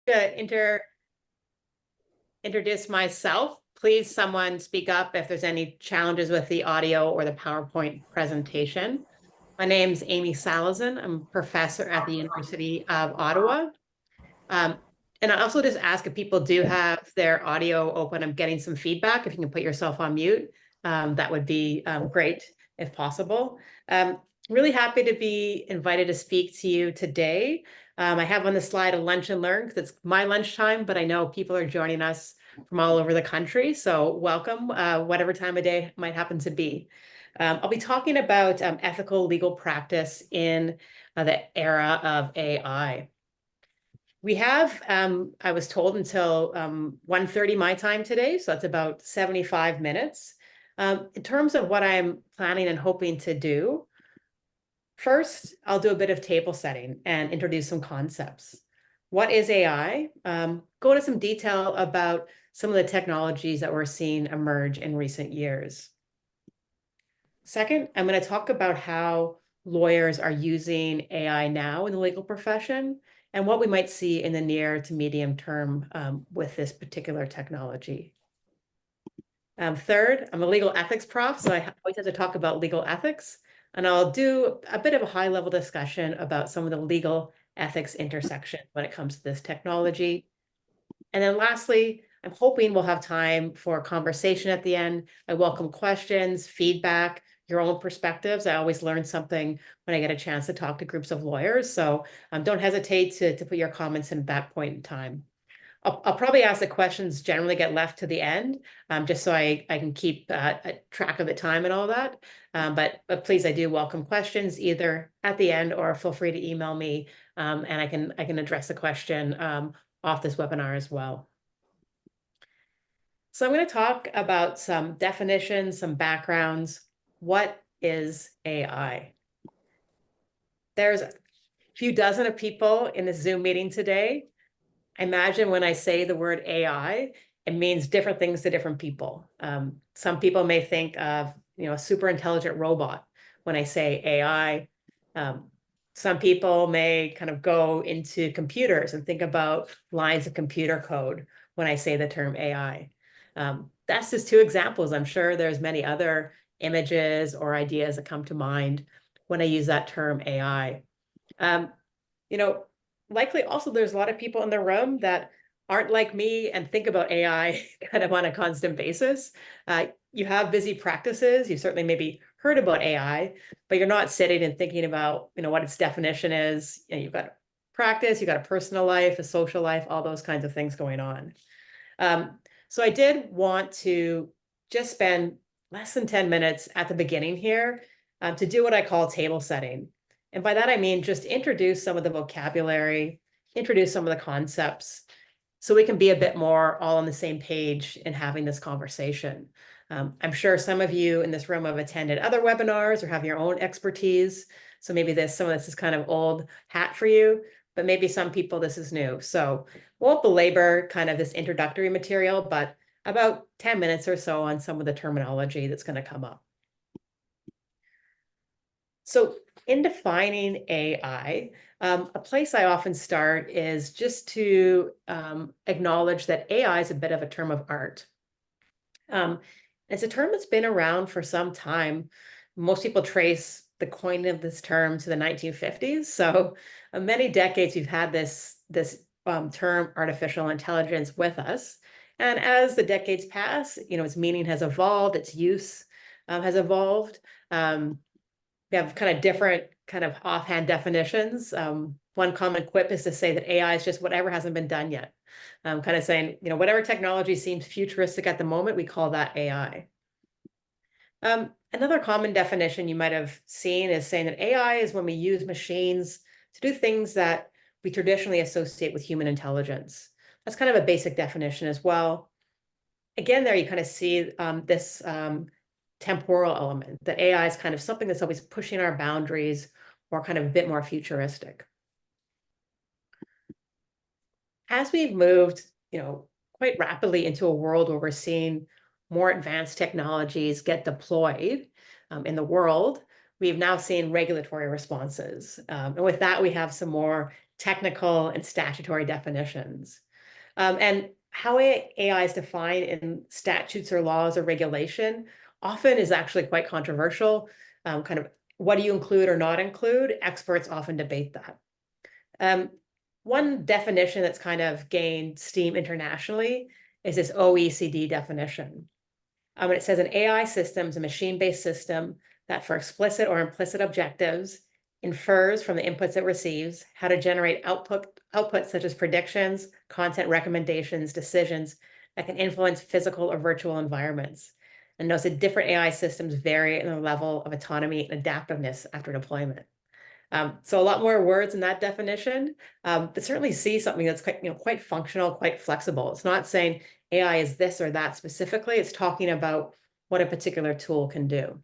to introduce myself. Please, someone speak up if there's any challenges with the audio or the PowerPoint presentation. My name's Amy Salazin. I'm a professor at the University of Ottawa. And I also just ask if people do have their audio open. I'm getting some feedback. If you can put yourself on mute, that would be great if possible. Really happy to be invited to speak to you today. I have on the slide a lunch and learn because it's my lunchtime, but I know people are joining us from all over the country. So welcome, whatever time of day might happen to be. I'll be talking about ethical legal practice in the era of AI. We have, I was told, until 1:30 my time today, so that's about 75 minutes. In terms of what I'm planning and hoping to do, first, I'll do a bit of table setting and introduce some concepts. What is AI? Go into some detail about some of the technologies that we're seeing emerge in recent years. Second, I'm going to talk about how lawyers are using AI now in the legal profession and what we might see in the near to medium term with this particular technology. Third, I'm a legal ethics prof, so I always have to talk about legal ethics, and I'll do a bit of a high-level discussion about some of the legal ethics intersection when it comes to this technology. And then lastly, I'm hoping we'll have time for conversation at the end. I welcome questions, feedback, your own perspectives. I always learn something when I get a chance to talk to groups of lawyers. So don't hesitate to put your comments in at that point in time. I'll probably ask the questions generally get left to the end, just so I can keep track of the time and all that. But please, I do welcome questions either at the end or feel free to email me, and I can address the question off this webinar as well. So I'm going to talk about some definitions, some backgrounds. What is AI? There's a few dozen of people in this Zoom meeting today. I imagine when I say the word AI, it means different things to different people. Some people may think of, a super intelligent robot when I say AI. Some people may kind of go into computers and think about lines of computer code when I say the term AI. That's just two examples. I'm sure there's many other images or ideas that come to mind when I use that term AI. Likely also there's a lot of people in the room that aren't like me and think about AI kind of on a constant basis. You have busy practices. You certainly maybe heard about AI, but you're not sitting and thinking about, what its definition is. You've got practice, you've got a personal life, a social life, all those kinds of things going on. So I did want to just spend less than 10 minutes at the beginning here to do what I call table setting. And by that, I mean just introduce some of the vocabulary, introduce some of the concepts, so we can be a bit more all on the same page in having this conversation. I'm sure some of you in this room have attended other webinars or have your own expertise. So maybe some of this is kind of old hat for you, but maybe some people this is new. So won't belabor kind of this introductory material, but about 10 minutes or so on some of the terminology that's going to come up. So in defining AI, a place I often start is just to acknowledge that AI is a bit of a term of art. It's a term that's been around for some time. Most people trace the coining of this term to the 1950s. So many decades we've had this term artificial intelligence with us. And as the decades pass, its meaning has evolved, its use has evolved. We have kind of different kind of offhand definitions. One common quip is to say that AI is just whatever hasn't been done yet. Kind of saying, whatever technology seems futuristic at the moment, we call that AI. Another common definition you might have seen is saying that AI is when we use machines to do things that we traditionally associate with human intelligence. That's kind of a basic definition as well. Again, there you kind of see this temporal element, that AI is kind of something that's always pushing our boundaries or kind of a bit more futuristic. As we've moved, quite rapidly into a world where we're seeing more advanced technologies get deployed in the world, we've now seen regulatory responses. And with that, we have some more technical and statutory definitions. And how AI is defined in statutes or laws or regulation often is actually quite controversial. Kind of what do you include or not include? Experts often debate that. One definition that's kind of gained steam internationally is this OECD definition. And it says an AI system is a machine-based system that for explicit or implicit objectives infers from the inputs it receives how to generate outputs such as predictions, content recommendations, decisions that can influence physical or virtual environments. And notice that different AI systems vary in their level of autonomy and adaptiveness after deployment. So a lot more words in that definition, but certainly see something that's quite functional, quite flexible. It's not saying AI is this or that specifically. It's talking about what a particular tool can do.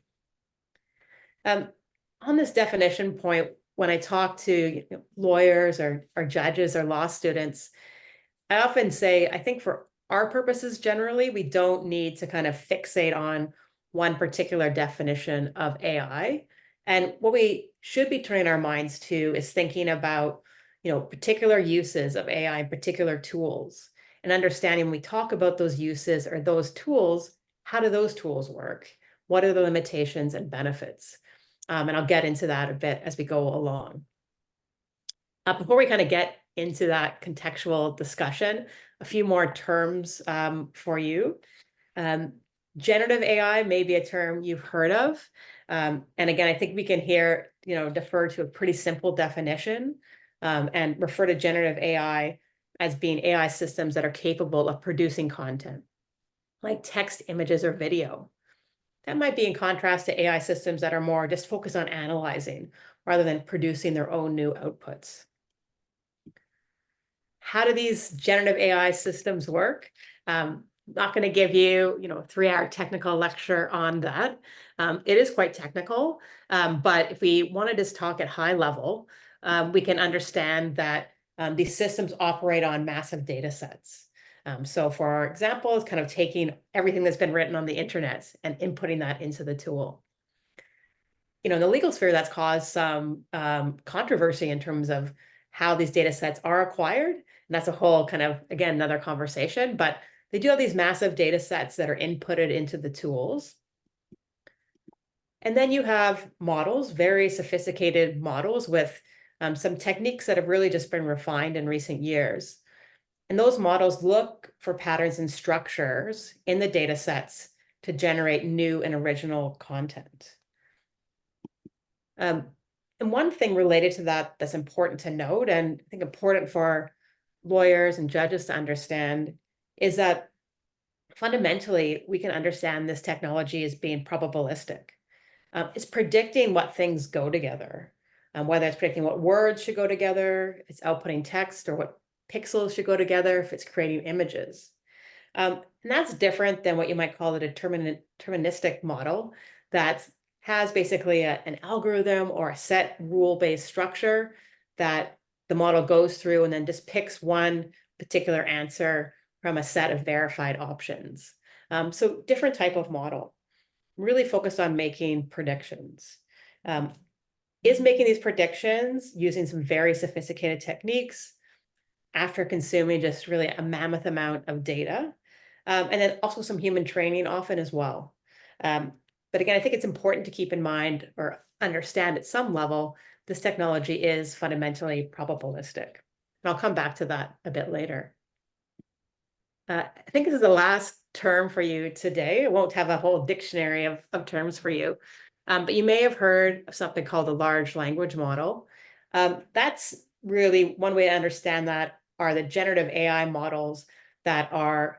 On this definition point, when I talk to lawyers or judges or law students, I often say, I think for our purposes generally, we don't need to kind of fixate on one particular definition of AI. And what we should be turning our minds to is thinking about, particular uses of AI and particular tools, and understanding when we talk about those uses or those tools, how do those tools work? What are the limitations and benefits? And I'll get into that a bit as we go along. Before we kind of get into that contextual discussion, a few more terms for you. Generative AI may be a term you've heard of. And again, I think we can here, defer to a pretty simple definition and refer to generative AI as being AI systems that are capable of producing content, like text, images, or video. That might be in contrast to AI systems that are more just focused on analyzing rather than producing their own new outputs. How do these generative AI systems work? Not going to give you, a 3-hour technical lecture on that. It is quite technical, but if we want to just talk at high level, we can understand that these systems operate on massive data sets. So for example, it's kind of taking everything that's been written on the internet and inputting that into the tool. In the legal sphere, that's caused some controversy in terms of how these data sets are acquired. And that's a whole kind of, again, another conversation, but they do have these massive data sets that are inputted into the tools. And then you have models, very sophisticated models with some techniques that have really just been refined in recent years. And those models look for patterns and structures in the data sets to generate new and original content. And one thing related to that that's important to note, and I think important for lawyers and judges to understand, is that fundamentally, we can understand this technology as being probabilistic. It's predicting what things go together, whether it's predicting what words should go together, if it's outputting text, or what pixels should go together, if it's creating images. And that's different than what you might call a deterministic model that has basically an algorithm or a set rule-based structure that the model goes through and then just picks one particular answer from a set of verified options. So different type of model, really focused on making predictions. Is making these predictions using some very sophisticated techniques after consuming just really a mammoth amount of data. And then also some human training often as well. But again, I think it's important to keep in mind or understand at some level, this technology is fundamentally probabilistic. And I'll come back to that a bit later. I think this is the last term for you today. I won't have a whole dictionary of terms for you, but you may have heard of something called a large language model. That's really one way to understand that are the generative AI models that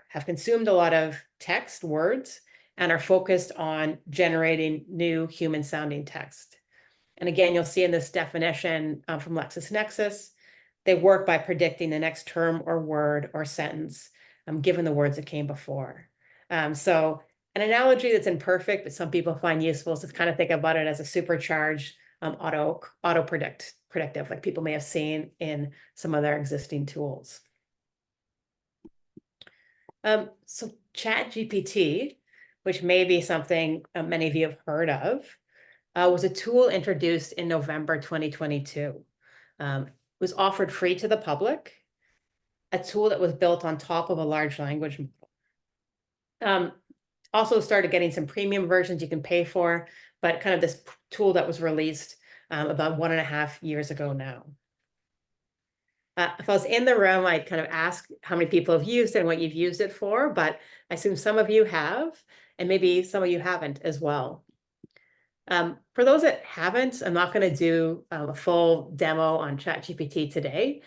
have consumed a lot of text, words, and are focused on generating new human sounding text. And again, you'll see in this definition from LexisNexis, they work by predicting the next term or word or sentence given the words that came before. So an analogy that's imperfect, but some people find useful is to kind of think about it as a supercharged auto predictive, like people may have seen in some of their existing tools. So ChatGPT, which may be something many of you have heard of, was a tool introduced in November 2022. was offered free to the public, a tool that was built on top of a large language model. Also started getting some premium versions you can pay for, but kind of this tool that was released about 1.5 years ago now. If I was in the room, I'd kind of ask how many people have used it and what you've used it for, but I assume some of you have, and maybe some of you haven't as well. For those that haven't, I'm not going to do a full demo on ChatGPT today.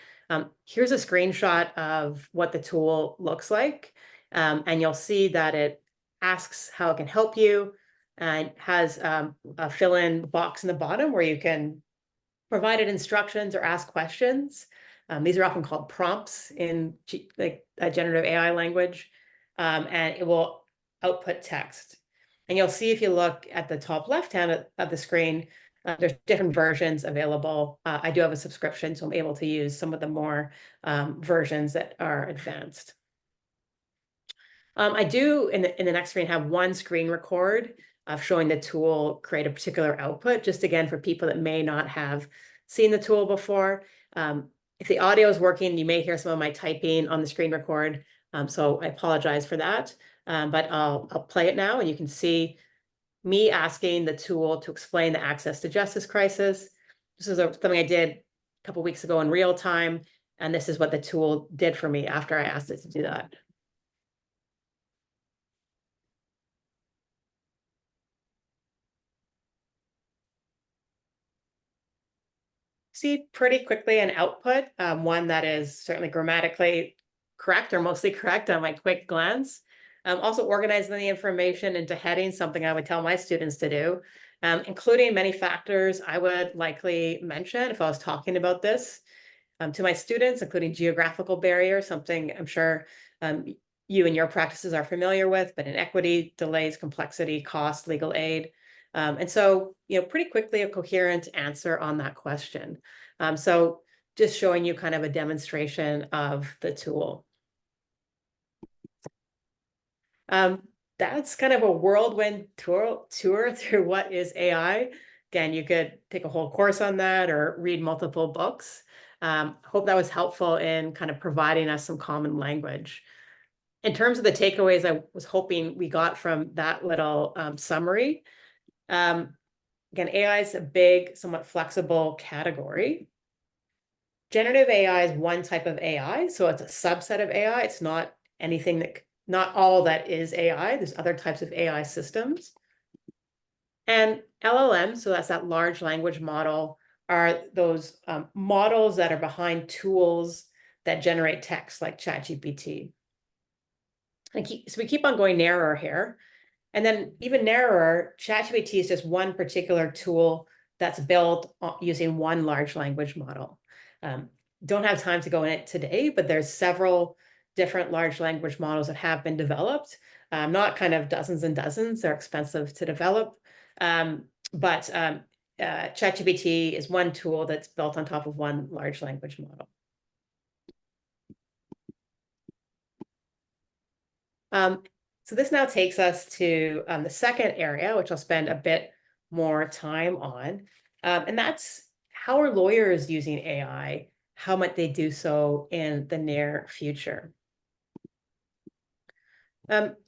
Here's a screenshot of what the tool looks like, and you'll see that it asks how it can help you, and has a fill-in box in the bottom where you can provide it instructions or ask questions. These are often called prompts in generative AI language, and it will output text. And you'll see if you look at the top left-hand of the screen, there's different versions available. I do have a subscription, so I'm able to use some of the more versions that are advanced. I do, in the next screen, have one screen record of showing the tool create a particular output, just again for people that may not have seen the tool before. If the audio is working, you may hear some of my typing on the screen record, so I apologize for that. But I'll play it now, and you can see me asking the tool to explain the access to justice crisis. This is something I did a couple weeks ago in real time, and this is what the tool did for me after I asked it to do that. See pretty quickly an output, one that is certainly grammatically correct or mostly correct on my quick glance. Also organizing the information into headings, something I would tell my students to do, including many factors I would likely mention if I was talking about this to my students, including geographical barriers, something I'm sure you and your practices are familiar with, but inequity, delays, complexity, cost, legal aid. And so, pretty quickly a coherent answer on that question. So just showing you kind of a demonstration of the tool. That's kind of a whirlwind tour through what is AI. Again, you could take a whole course on that or read multiple books. Hope that was helpful in kind of providing us some common language. In terms of the takeaways I was hoping we got from that little summary, again, AI is a big, somewhat flexible category. Generative AI is one type of AI, so it's a subset of AI. It's not anything not all that is AI. There's other types of AI systems. And LLM, so that's that large language model, are those models that are behind tools that generate text like ChatGPT. So we keep on going narrower here. And then even narrower, ChatGPT is just one particular tool that's built using one large language model. Don't have time to go in it today, but there's several different large language models that have been developed, not kind of dozens and dozens. They're expensive to develop. But ChatGPT is one tool that's built on top of one large language model. So this now takes us to the second area, which I'll spend a bit more time on. And that's how are lawyers using AI? How might they do so in the near future?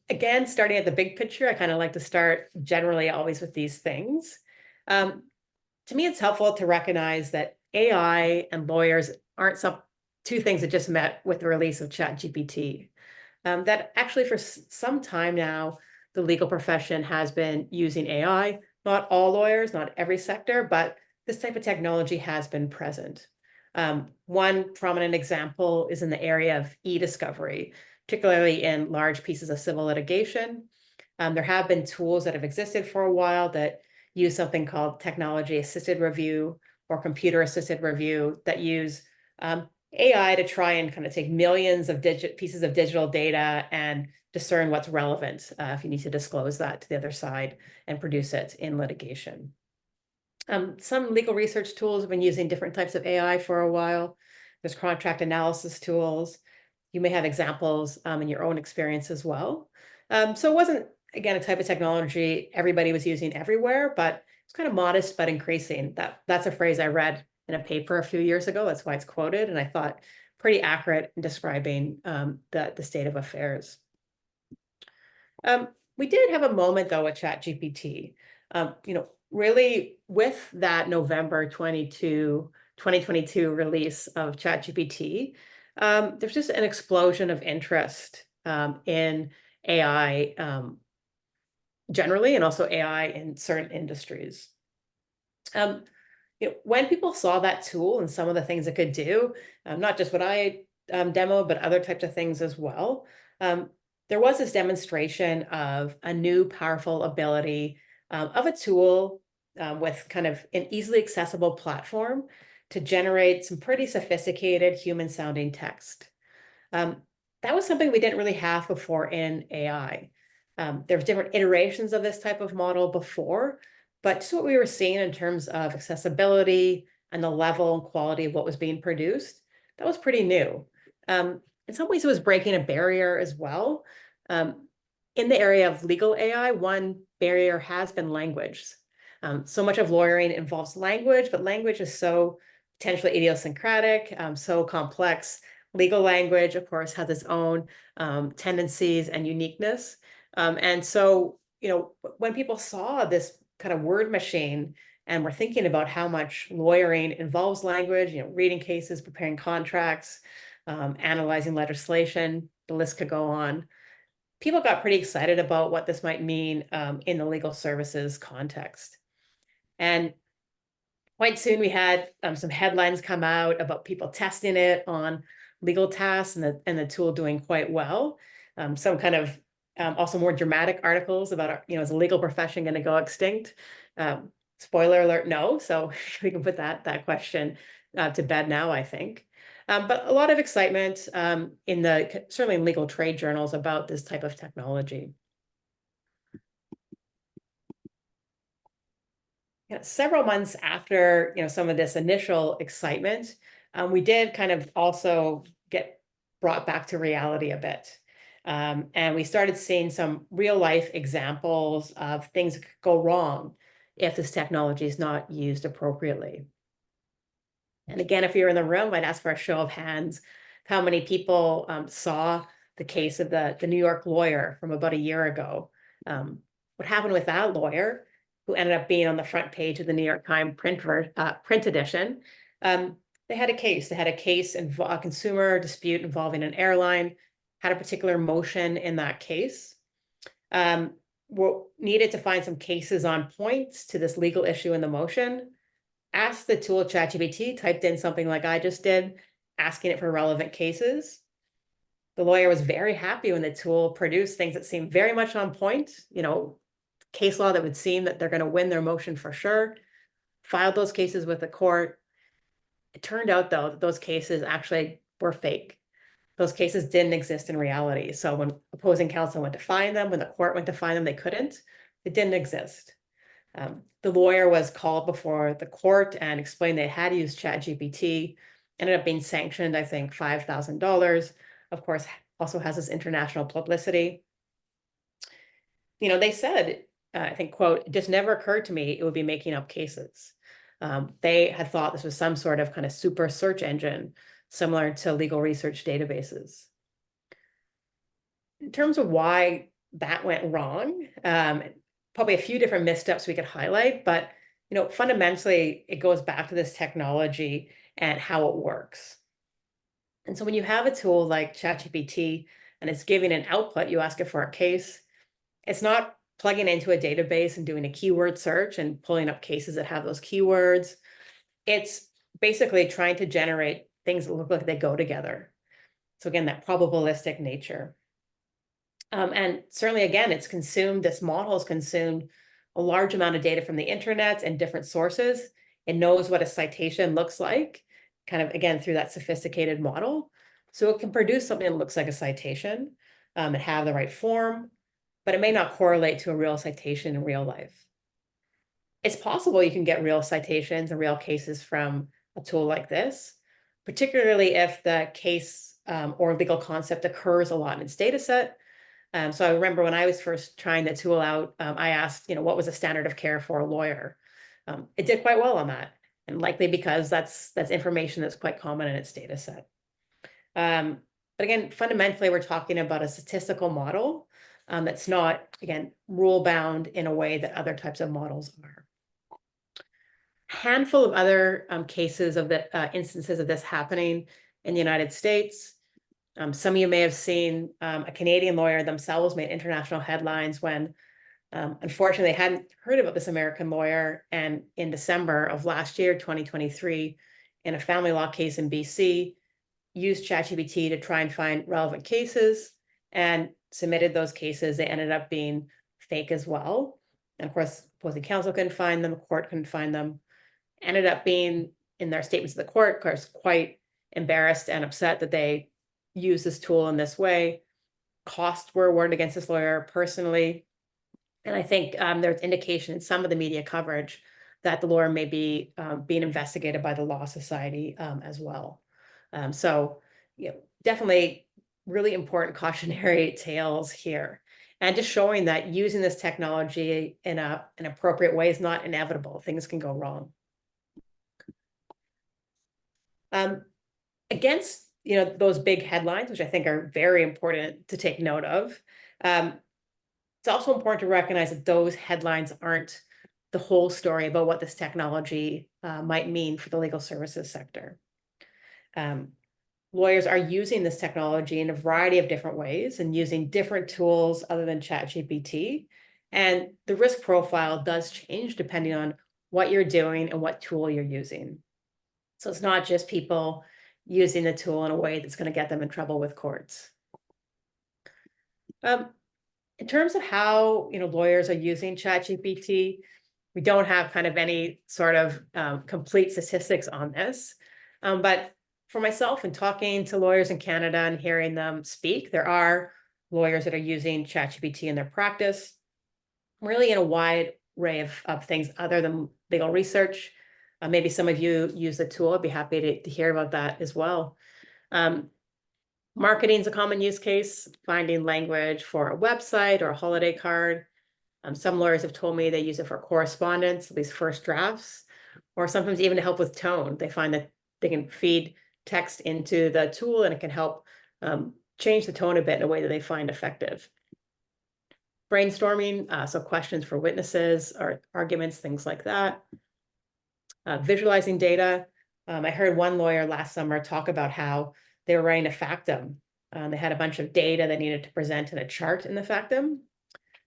Again, starting at the big picture, I kind of like to start generally always with these things. To me, it's helpful to recognize that AI and lawyers aren't two things that just met with the release of ChatGPT. That actually for some time now, the legal profession has been using AI. Not all lawyers, not every sector, but this type of technology has been present. One prominent example is in the area of e-discovery, particularly in large pieces of civil litigation. There have been tools that have existed for a while that use something called technology-assisted review or computer-assisted review that use AI to try and kind of take millions of pieces of digital data and discern what's relevant if you need to disclose that to the other side and produce it in litigation. Some legal research tools have been using different types of AI for a while. There's contract analysis tools. You may have examples in your own experience as well. So it wasn't, again, a type of technology everybody was using everywhere, but it's kind of modest but increasing. That's a phrase I read in a paper a few years ago. That's why it's quoted, and I thought pretty accurate in describing the state of affairs. We did have a moment though with ChatGPT. Really with that November 2022 release of ChatGPT, there's just an explosion of interest in AI generally, and also AI in certain industries. When people saw that tool and some of the things it could do, not just what I demoed, but other types of things as well, there was this demonstration of a new powerful ability of a tool with kind of an easily accessible platform to generate some pretty sophisticated human sounding text. That was something we didn't really have before in AI. There's different iterations of this type of model before, but just what we were seeing in terms of accessibility and the level and quality of what was being produced, that was pretty new. In some ways, it was breaking a barrier as well. In the area of legal AI, one barrier has been language. So much of lawyering involves language, but language is so potentially idiosyncratic, so complex. Legal language, of course, has its own tendencies and uniqueness. And so, when people saw this kind of word machine and we're thinking about how much lawyering involves language, reading cases, preparing contracts, analyzing legislation, the list could go on. People got pretty excited about what this might mean in the legal services context. And quite soon we had some headlines come out about people testing it on legal tasks and the tool doing quite well. Some kind of also more dramatic articles about, is the legal profession going to go extinct? Spoiler alert, no. So we can put that question to bed now, I think. But a lot of excitement certainly in legal trade journals about this type of technology. Several months after some of this initial excitement, we did kind of also get brought back to reality a bit. And we started seeing some real life examples of things that could go wrong if this technology is not used appropriately. And again, if you're in the room, I'd ask for a show of hands how many people saw the case of the New York lawyer from about a year ago. What happened with that lawyer, who ended up being on the front page of the New York Times print edition? They had a case. They had a case, a consumer dispute involving an airline, had a particular motion in that case. Needed to find some cases on points to this legal issue in the motion. Asked the tool ChatGPT, typed in something like I just did, asking it for relevant cases. The lawyer was very happy when the tool produced things that seemed very much on point, case law that would seem that they're going to win their motion for sure. Filed those cases with the court. It turned out, though, that those cases actually were fake. Those cases didn't exist in reality. So when opposing counsel went to find them, when the court went to find them, they couldn't. It didn't exist. The lawyer was called before the court and explained they had used ChatGPT, ended up being sanctioned, I think, $5,000. Of course, also has this international publicity. They said, I think, quote, "It just never occurred to me it would be making up cases." They had thought this was some sort of kind of super search engine, similar to legal research databases. In terms of why that went wrong, probably a few different missteps we could highlight, but fundamentally, it goes back to this technology and how it works. And so when you have a tool like ChatGPT and it's giving an output, you ask it for a case, it's not plugging into a database and doing a keyword search and pulling up cases that have those keywords. It's basically trying to generate things that look like they go together. So again, that probabilistic nature. And certainly, again, this model has consumed a large amount of data from the internet and different sources. It knows what a citation looks like, kind of, again, through that sophisticated model. So it can produce something that looks like a citation and have the right form, but it may not correlate to a real citation in real life. It's possible you can get real citations and real cases from a tool like this, particularly if the case or legal concept occurs a lot in its data set. So I remember when I was first trying the tool out, I asked, what was the standard of care for a lawyer? It did quite well on that. and likely because that's information that's quite common in its data set. But again, fundamentally, we're talking about a statistical model that's not, again, rule bound in a way that other types of models are. Handful of other cases of the instances of this happening in the United States. Some of you may have seen a Canadian lawyer themselves made international headlines when, unfortunately, they hadn't heard about this American lawyer. And in December of last year, 2023, in a family law case in BC, used ChatGPT to try and find relevant cases and submitted those cases. They ended up being fake as well. And of course, opposing counsel couldn't find them, court couldn't find them. Ended up being, in their statements to the court, of course, quite embarrassed and upset that they used this tool in this way. Costs were awarded against this lawyer personally. And I think there's indication in some of the media coverage that the lawyer may be being investigated by the Law Society as well. So, definitely really important cautionary tales here. And just showing that using this technology in an appropriate way is not inevitable. Things can go wrong. Against those big headlines, which I think are very important to take note of, it's also important to recognize that those headlines aren't the whole story about what this technology might mean for the legal services sector. Lawyers are using this technology in a variety of different ways and using different tools other than ChatGPT. And the risk profile does change depending on what you're doing and what tool you're using. So it's not just people using the tool in a way that's going to get them in trouble with courts. In terms of how lawyers are using ChatGPT, we don't have kind of any sort of complete statistics on this. But for myself, and talking to lawyers in Canada and hearing them speak, there are lawyers that are using ChatGPT in their practice, really in a wide array of things other than legal research. Maybe some of you use the tool. I'd be happy to hear about that as well. Marketing is a common use case, finding language for a website or a holiday card. Some lawyers have told me they use it for correspondence, at least first drafts, or sometimes even to help with tone. They find that they can feed text into the tool and it can help change the tone a bit in a way that they find effective. Brainstorming, so questions for witnesses or arguments, things like that. Visualizing data. I heard one lawyer last summer talk about how they were writing a factum. They had a bunch of data they needed to present in a chart in the factum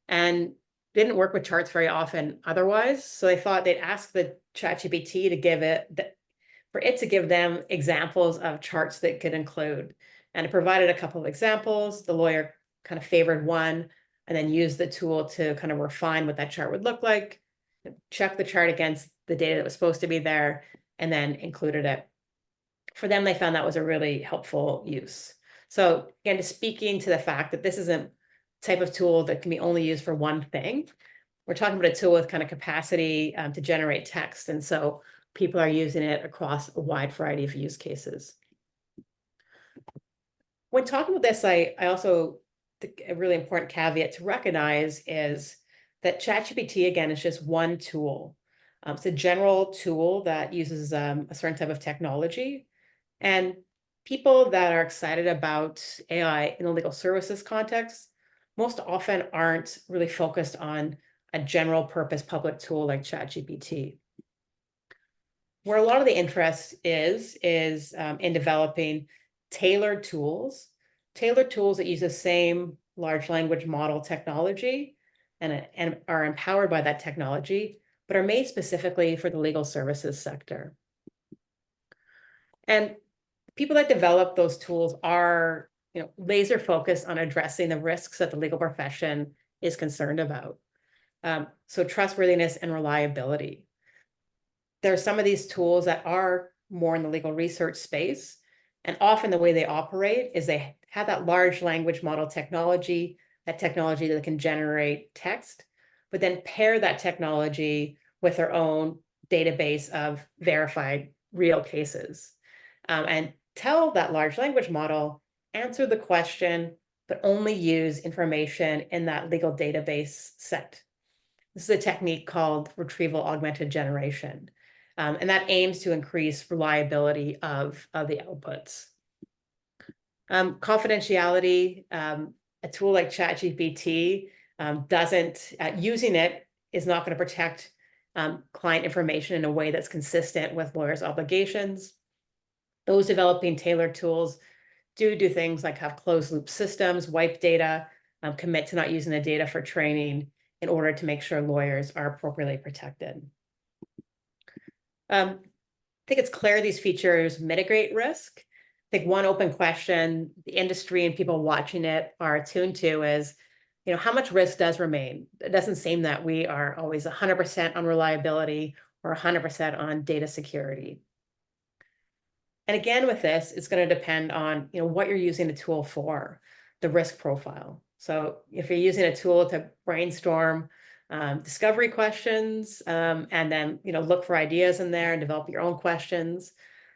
and didn't work with charts very often otherwise. So they thought they'd ask the ChatGPT to give them examples of charts that could include. And it provided a couple of examples. The lawyer kind of favored one and then used the tool to kind of refine what that chart would look like, check the chart against the data that was supposed to be there, and then included it. For them, they found that was a really helpful use. So again, just speaking to the fact that this isn't type of tool that can be only used for one thing. We're talking about a tool with kind of capacity to generate text. And so people are using it across a wide variety of use cases. When talking about this, I also think a really important caveat to recognize is that ChatGPT, again, is just one tool. It's a general tool that uses a certain type of technology. And people that are excited about AI in the legal services context most often aren't really focused on a general purpose public tool like ChatGPT. Where a lot of the interest is in developing tailored tools that use the same large language model technology and are empowered by that technology, but are made specifically for the legal services sector. And people that develop those tools are laser focused on addressing the risks that the legal profession is concerned about. So trustworthiness and reliability. There are some of these tools that are more in the legal research space, and often the way they operate is they have that large language model technology, that technology that can generate text, but then pair that technology with their own database of verified real cases. And tell that large language model, answer the question, but only use information in that legal database set. This is a technique called retrieval augmented generation. And that aims to increase reliability of the outputs. Confidentiality, a tool like ChatGPT doesn't, using it is not going to protect client information in a way that's consistent with lawyers' obligations. Those developing tailored tools do things like have closed loop systems, wipe data, commit to not using the data for training in order to make sure lawyers are appropriately protected. I think it's clear these features mitigate risk. I think one open question the industry and people watching it are attuned to is, how much risk does remain? It doesn't seem that we are always 100% on reliability or 100% on data security. And again, with this, it's going to depend on, what you're using the tool for, the risk profile. So if you're using a tool to brainstorm discovery questions and then, look for ideas in there and develop your own questions,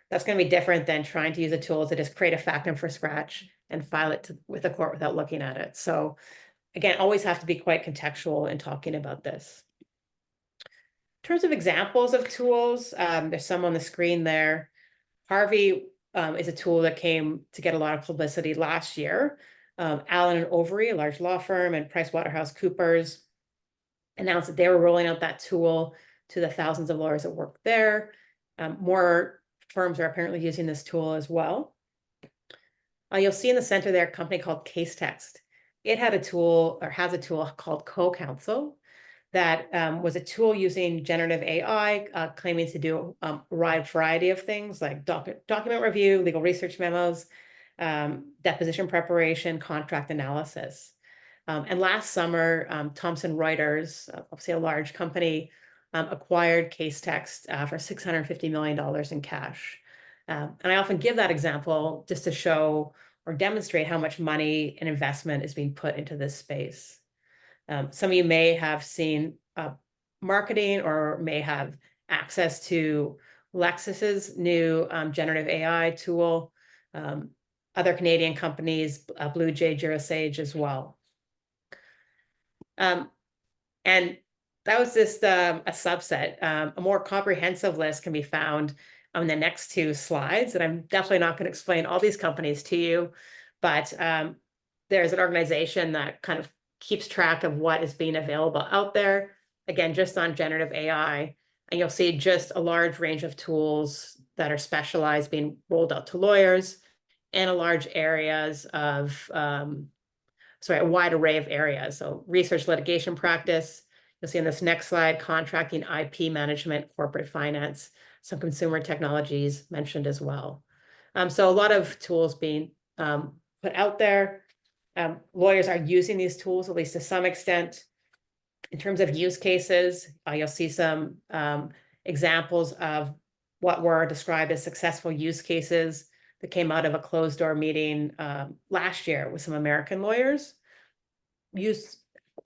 that's going to be different than trying to use a tool to just create a factum from scratch and file it with a court without looking at it. So again, always have to be quite contextual in talking about this. In terms of examples of tools, there's some on the screen there. Harvey is a tool that came to get a lot of publicity last year. Allen & Overy, a large law firm, and PricewaterhouseCoopers announced that they were rolling out that tool to the thousands of lawyers that work there. More firms are apparently using this tool as well. You'll see in the center there a company called Casetext. It had a tool, or has a tool called CoCounsel that was a tool using generative AI, claiming to do a wide variety of things like document review, legal research memos, deposition preparation, contract analysis. And last summer, Thomson Reuters, obviously a large company, acquired Casetext for $650 million in cash. And I often give that example just to show or demonstrate how much money and investment is being put into this space. Some of you may have seen marketing or may have access to Lexis's new generative AI tool, other Canadian companies, BlueJay, Jurasage as well. And that was just a subset. A more comprehensive list can be found on the next two slides, and I'm definitely not going to explain all these companies to you, but there's an organization that kind of keeps track of what is being available out there, again, just on generative AI, and you'll see just a large range of tools that are specialized being rolled out to lawyers and a large areas of, a wide array of areas. So research, litigation practice, you'll see on this next slide, contracting, IP management, corporate finance, some consumer technologies mentioned as well. So a lot of tools being put out there. Lawyers are using these tools, at least to some extent. In terms of use cases, you'll see some examples of what were described as successful use cases that came out of a closed door meeting last year with some American lawyers, used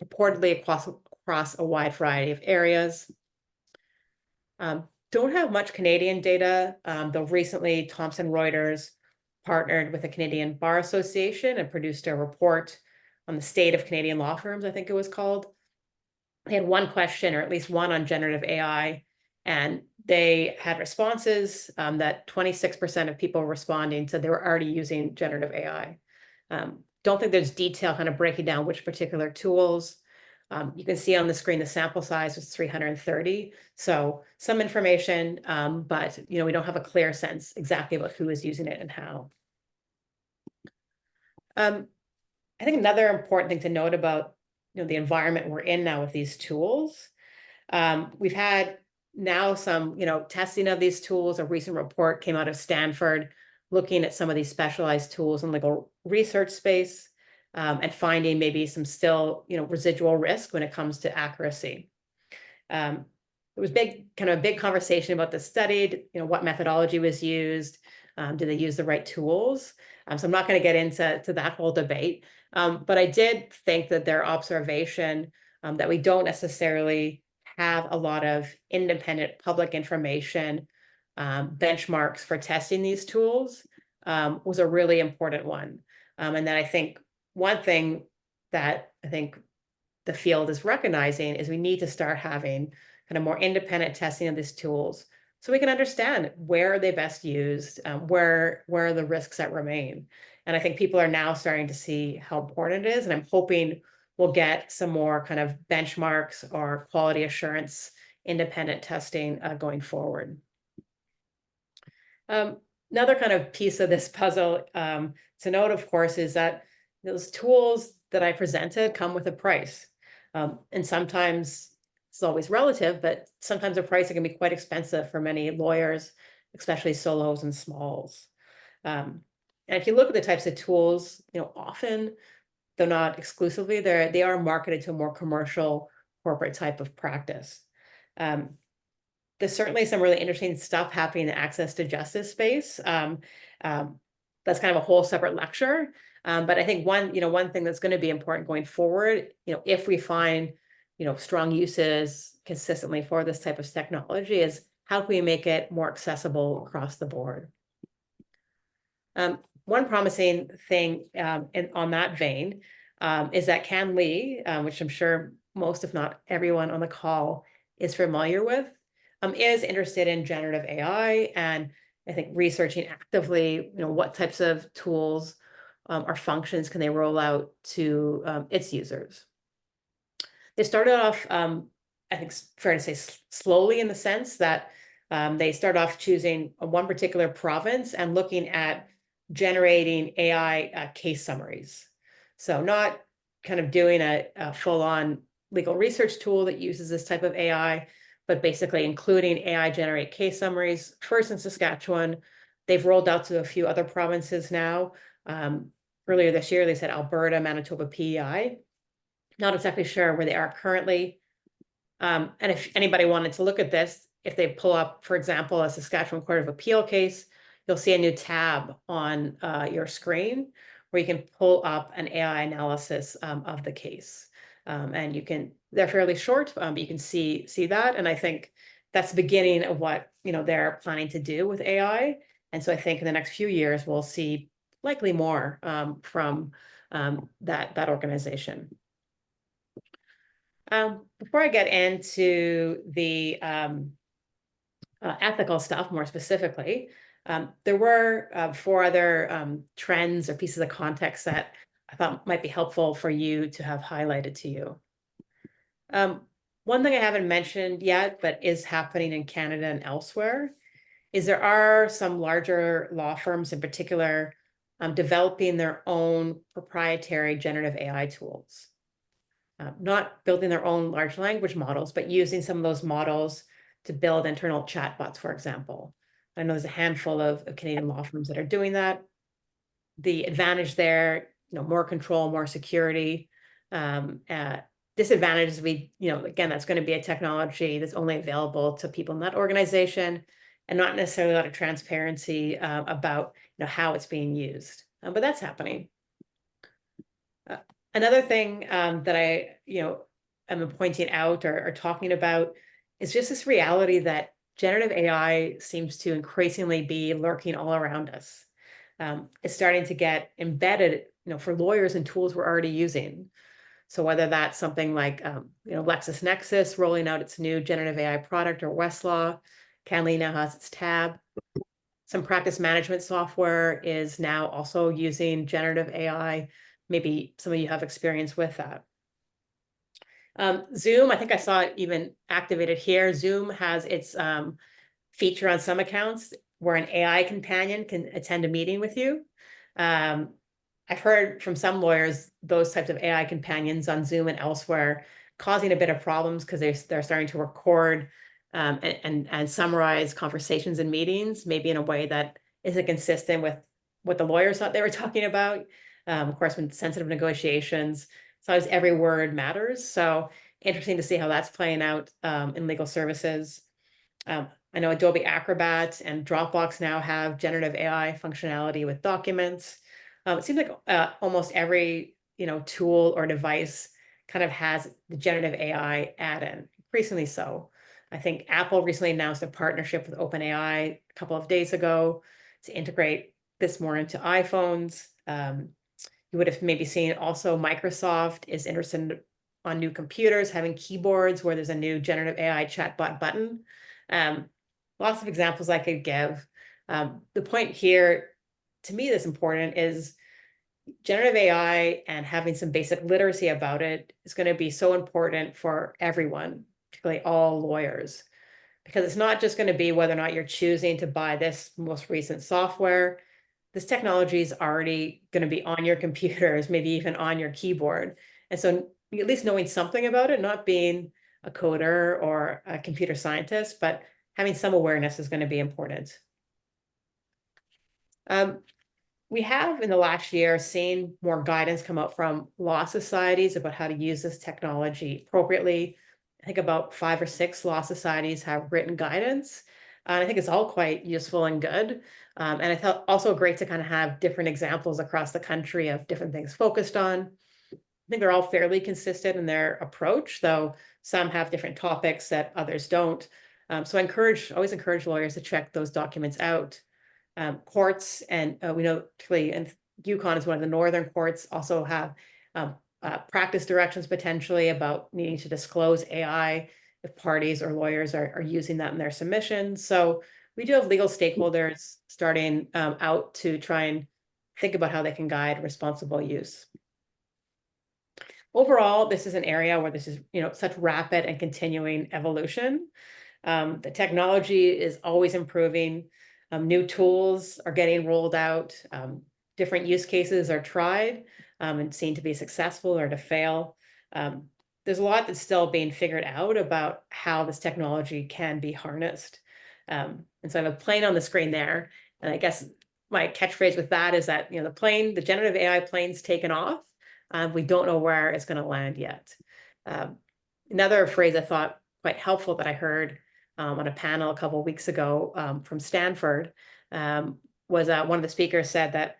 purportedly across a wide variety of areas. Don't have much Canadian data, though recently Thomson Reuters partnered with the Canadian Bar Association and produced a report on the state of Canadian law firms, I think it was called. They had one question, or at least one, on generative AI, and they had responses that 26% of people responding said they were already using generative AI. Don't think there's detail kind of breaking down which particular tools. You can see on the screen the sample size was 330. So some information, but we don't have a clear sense exactly about who is using it and how. I think another important thing to note about the environment we're in now with these tools, we've had now some testing of these tools. A recent report came out of Stanford looking at some of these specialized tools in legal research space. And finding maybe some still, residual risk when it comes to accuracy. There was a big conversation about the study, what methodology was used, did they use the right tools? So I'm not going to get into that whole debate, but I did think that their observation that we don't necessarily have a lot of independent public information benchmarks for testing these tools was a really important one. And then I think one thing that I think the field is recognizing is we need to start having kind of more independent testing of these tools so we can understand where are they best used, where are the risks that remain. And I think people are now starting to see how important it is. And I'm hoping we'll get some more kind of benchmarks or quality assurance independent testing going forward. Another kind of piece of this puzzle to note, of course, is that those tools that I presented come with a price. And sometimes it's always relative, but sometimes the price can be quite expensive for many lawyers, especially solos and smalls. And if you look at the types of tools, often, though not exclusively, they are marketed to a more commercial corporate type of practice. There's certainly some really interesting stuff happening in the access to justice space. That's kind of a whole separate lecture. But I think one thing that's going to be important going forward, if we find, strong uses consistently for this type of technology, is how can we make it more accessible across the board? One promising thing on that vein is that Can Lee, which I'm sure most, if not everyone on the call is familiar with, is interested in generative AI, and I think researching actively, what types of tools or functions can they roll out to its users. They started off, I think it's fair to say, slowly, in the sense that they started off choosing one particular province and looking at generating AI case summaries. So not kind of doing a full-on legal research tool that uses this type of AI, but basically including AI generate case summaries, first in Saskatchewan. They've rolled out to a few other provinces now. Earlier this year, they said Alberta, Manitoba, PEI. Not exactly sure where they are currently. And if anybody wanted to look at this, if they pull up, for example, a Saskatchewan Court of Appeal case, you'll see a new tab on your screen where you can pull up an AI analysis of the case. And they're fairly short, but you can see that. And I think that's the beginning of what, they're planning to do with AI. And so I think in the next few years, we'll see likely more from that organization. Before I get into the ethical stuff more specifically, there were 4 other trends or pieces of context that I thought might be helpful for you to have highlighted to you. One thing I haven't mentioned yet, but is happening in Canada and elsewhere, is there are some larger law firms in particular developing their own proprietary generative AI tools. Not building their own large language models, but using some of those models to build internal chatbots, for example. I know there's a handful of Canadian law firms that are doing that. The advantage there, more control, more security. Disadvantage is again, that's going to be a technology that's only available to people in that organization, and not necessarily a lot of transparency about how it's being used. But that's happening. Another thing that I am pointing out or talking about is just this reality that generative AI seems to increasingly be lurking all around us. It's starting to get embedded, for lawyers in tools we're already using. So whether that's something like LexisNexis rolling out its new generative AI product, or Westlaw, Can Lee now has its tab. Some practice management software is now also using generative AI. Maybe some of you have experience with that. Zoom, I think I saw it even activated here. Zoom has its feature on some accounts where an AI companion can attend a meeting with you. I've heard from some lawyers those types of AI companions on Zoom and elsewhere causing a bit of problems because they're starting to record and summarize conversations and meetings, maybe in a way that isn't consistent with what the lawyers thought they were talking about. Of course, when sensitive negotiations, sometimes every word matters. So interesting to see how that's playing out in legal services. I know Adobe Acrobat and Dropbox now have generative AI functionality with documents. It seems like almost every tool or device kind of has the generative AI add-in, increasingly so. I think Apple recently announced a partnership with OpenAI a couple of days ago to integrate this more into iPhones. You would have maybe seen also Microsoft is interested on new computers having keyboards where there's a new generative AI chatbot button. lots of examples I could give. The point here, to me, that's important is generative AI and having some basic literacy about it is going to be so important for everyone, particularly all lawyers, because it's not just going to be whether or not you're choosing to buy this most recent software. This technology is already going to be on your computers, maybe even on your keyboard. And so at least knowing something about it, not being a coder or a computer scientist, but having some awareness is going to be important. We have in the last year seen more guidance come out from law societies about how to use this technology appropriately. I think about 5 or 6 law societies have written guidance. I think it's all quite useful and good. And I thought also great to kind of have different examples across the country of different things focused on. I think they're all fairly consistent in their approach, though some have different topics that others don't. So I always encourage lawyers to check those documents out. Courts, and we know particularly in Yukon is one of the northern courts, also have practice directions potentially about needing to disclose AI if parties or lawyers are using that in their submissions. So we do have legal stakeholders starting out to try and think about how they can guide responsible use. Overall, this is an area where this is such rapid and continuing evolution. The technology is always improving. New tools are getting rolled out. Different use cases are tried and seen to be successful or to fail. There's a lot that's still being figured out about how this technology can be harnessed. And so I have a plane on the screen there. And I guess my catchphrase with that is that the generative AI plane's taken off. We don't know where it's going to land yet. Another phrase I thought quite helpful that I heard on a panel a couple of weeks ago from Stanford was one of the speakers said that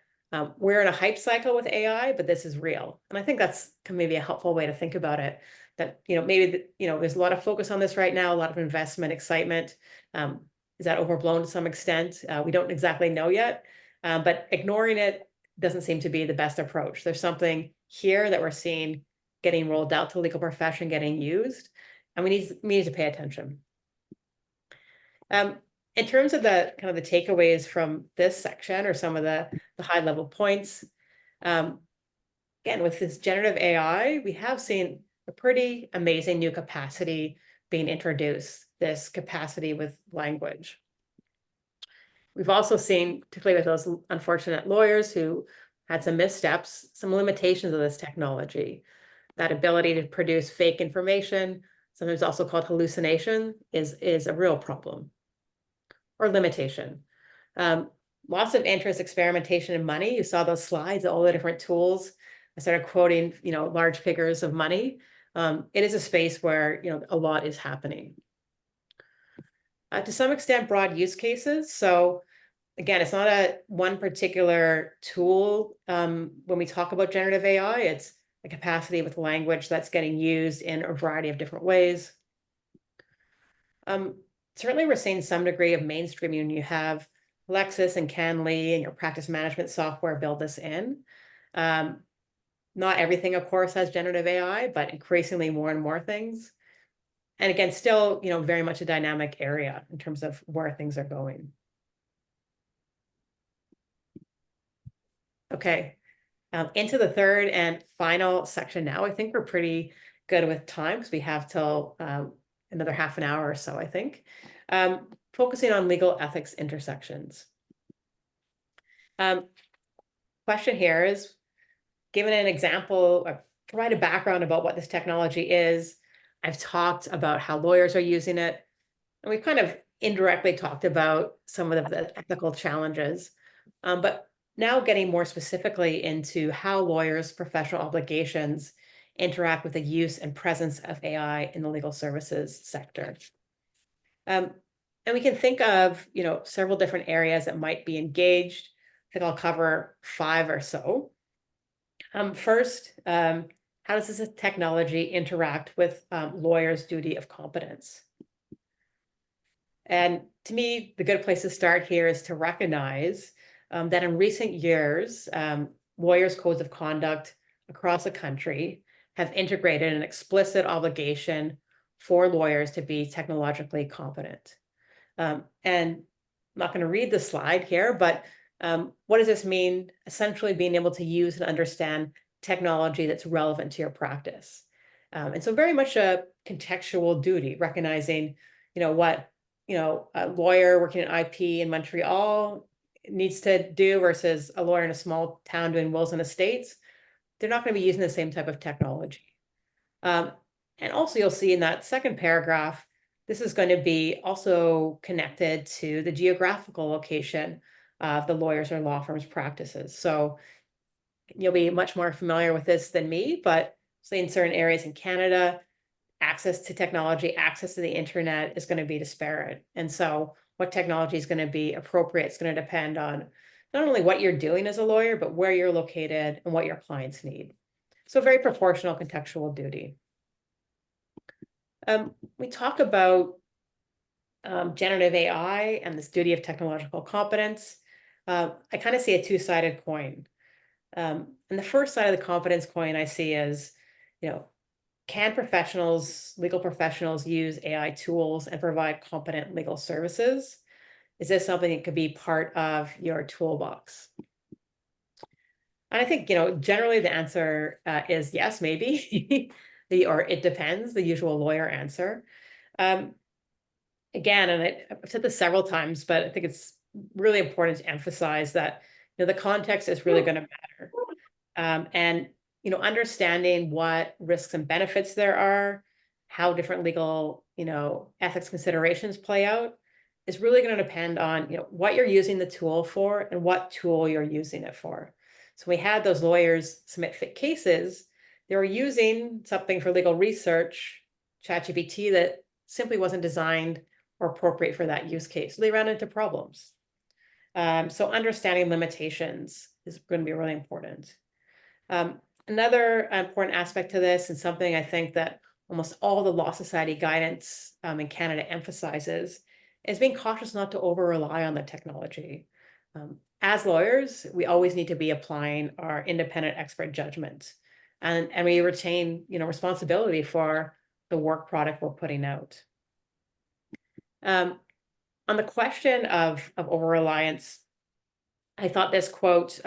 we're in a hype cycle with AI, but this is real. And I think that's maybe a helpful way to think about it. That maybe there's a lot of focus on this right now, a lot of investment, excitement. Is that overblown to some extent? We don't exactly know yet, but ignoring it doesn't seem to be the best approach. There's something here that we're seeing getting rolled out to the legal profession, getting used, and we need to pay attention. In terms of the kind of the takeaways from this section or some of the high level points, again, with this generative AI, we have seen a pretty amazing new capacity being introduced, this capacity with language. We've also seen, particularly with those unfortunate lawyers who had some missteps, some limitations of this technology. That ability to produce fake information, sometimes also called hallucination, is a real problem or limitation. Lots of interest, experimentation, and money. You saw those slides, all the different tools. I started quoting, large figures of money. It is a space where, a lot is happening. To some extent, broad use cases. So again, it's not one particular tool. When we talk about generative AI, it's a capacity with language that's getting used in a variety of different ways. Certainly, we're seeing some degree of mainstreaming. You have Lexis and CanLII and your practice management software build this in. Not everything, of course, has generative AI, but increasingly more and more things. And again, still, very much a dynamic area in terms of where things are going. Okay, into the third and final section now. I think we're pretty good with time because we have till another half an hour or so, I think. Focusing on legal ethics intersections. Question here is, given an example, provide a background about what this technology is. I've talked about how lawyers are using it, and we've kind of indirectly talked about some of the ethical challenges. But now getting more specifically into how lawyers' professional obligations interact with the use and presence of AI in the legal services sector. And we can think of, several different areas that might be engaged. I think I'll cover 5 or so. First, how does this technology interact with lawyers' duty of competence? And to me, the good place to start here is to recognize that in recent years, lawyers' codes of conduct across the country have integrated an explicit obligation for lawyers to be technologically competent. And I'm not going to read the slide here, but what does this mean? Essentially being able to use and understand technology that's relevant to your practice. And so very much a contextual duty, recognizing, what, a lawyer working in IP in Montreal needs to do versus a lawyer in a small town doing wills and estates. They're not going to be using the same type of technology. And also you'll see in that second paragraph, this is going to be also connected to the geographical location of the lawyers or law firms' practices. So you'll be much more familiar with this than me, but say in certain areas in Canada, access to technology, access to the internet is going to be disparate. And so what technology is going to be appropriate is going to depend on not only what you're doing as a lawyer, but where you're located and what your clients need. So very proportional contextual duty. We talk about generative AI and this duty of technological competence. I kind of see a two-sided coin. And the first side of the competence coin I see is, can legal professionals use AI tools and provide competent legal services? Is this something that could be part of your toolbox? And I think, generally the answer is yes, maybe, or it depends, the usual lawyer answer. Again, and I've said this several times, but I think it's really important to emphasize that, the context is really going to matter. And, understanding what risks and benefits there are, how different legal, ethics considerations play out is really going to depend on, what you're using the tool for and what tool you're using it for. So we had those lawyers submit fit cases. They were using something for legal research, ChatGPT, that simply wasn't designed or appropriate for that use case. So they ran into problems. So understanding limitations is going to be really important. Another important aspect to this, and something I think that almost all the Law Society guidance in Canada emphasizes, is being cautious not to over-rely on the technology. As lawyers, we always need to be applying our independent expert judgment, and we retain, responsibility for the work product we're putting out. On the question of over-reliance, I thought this quote,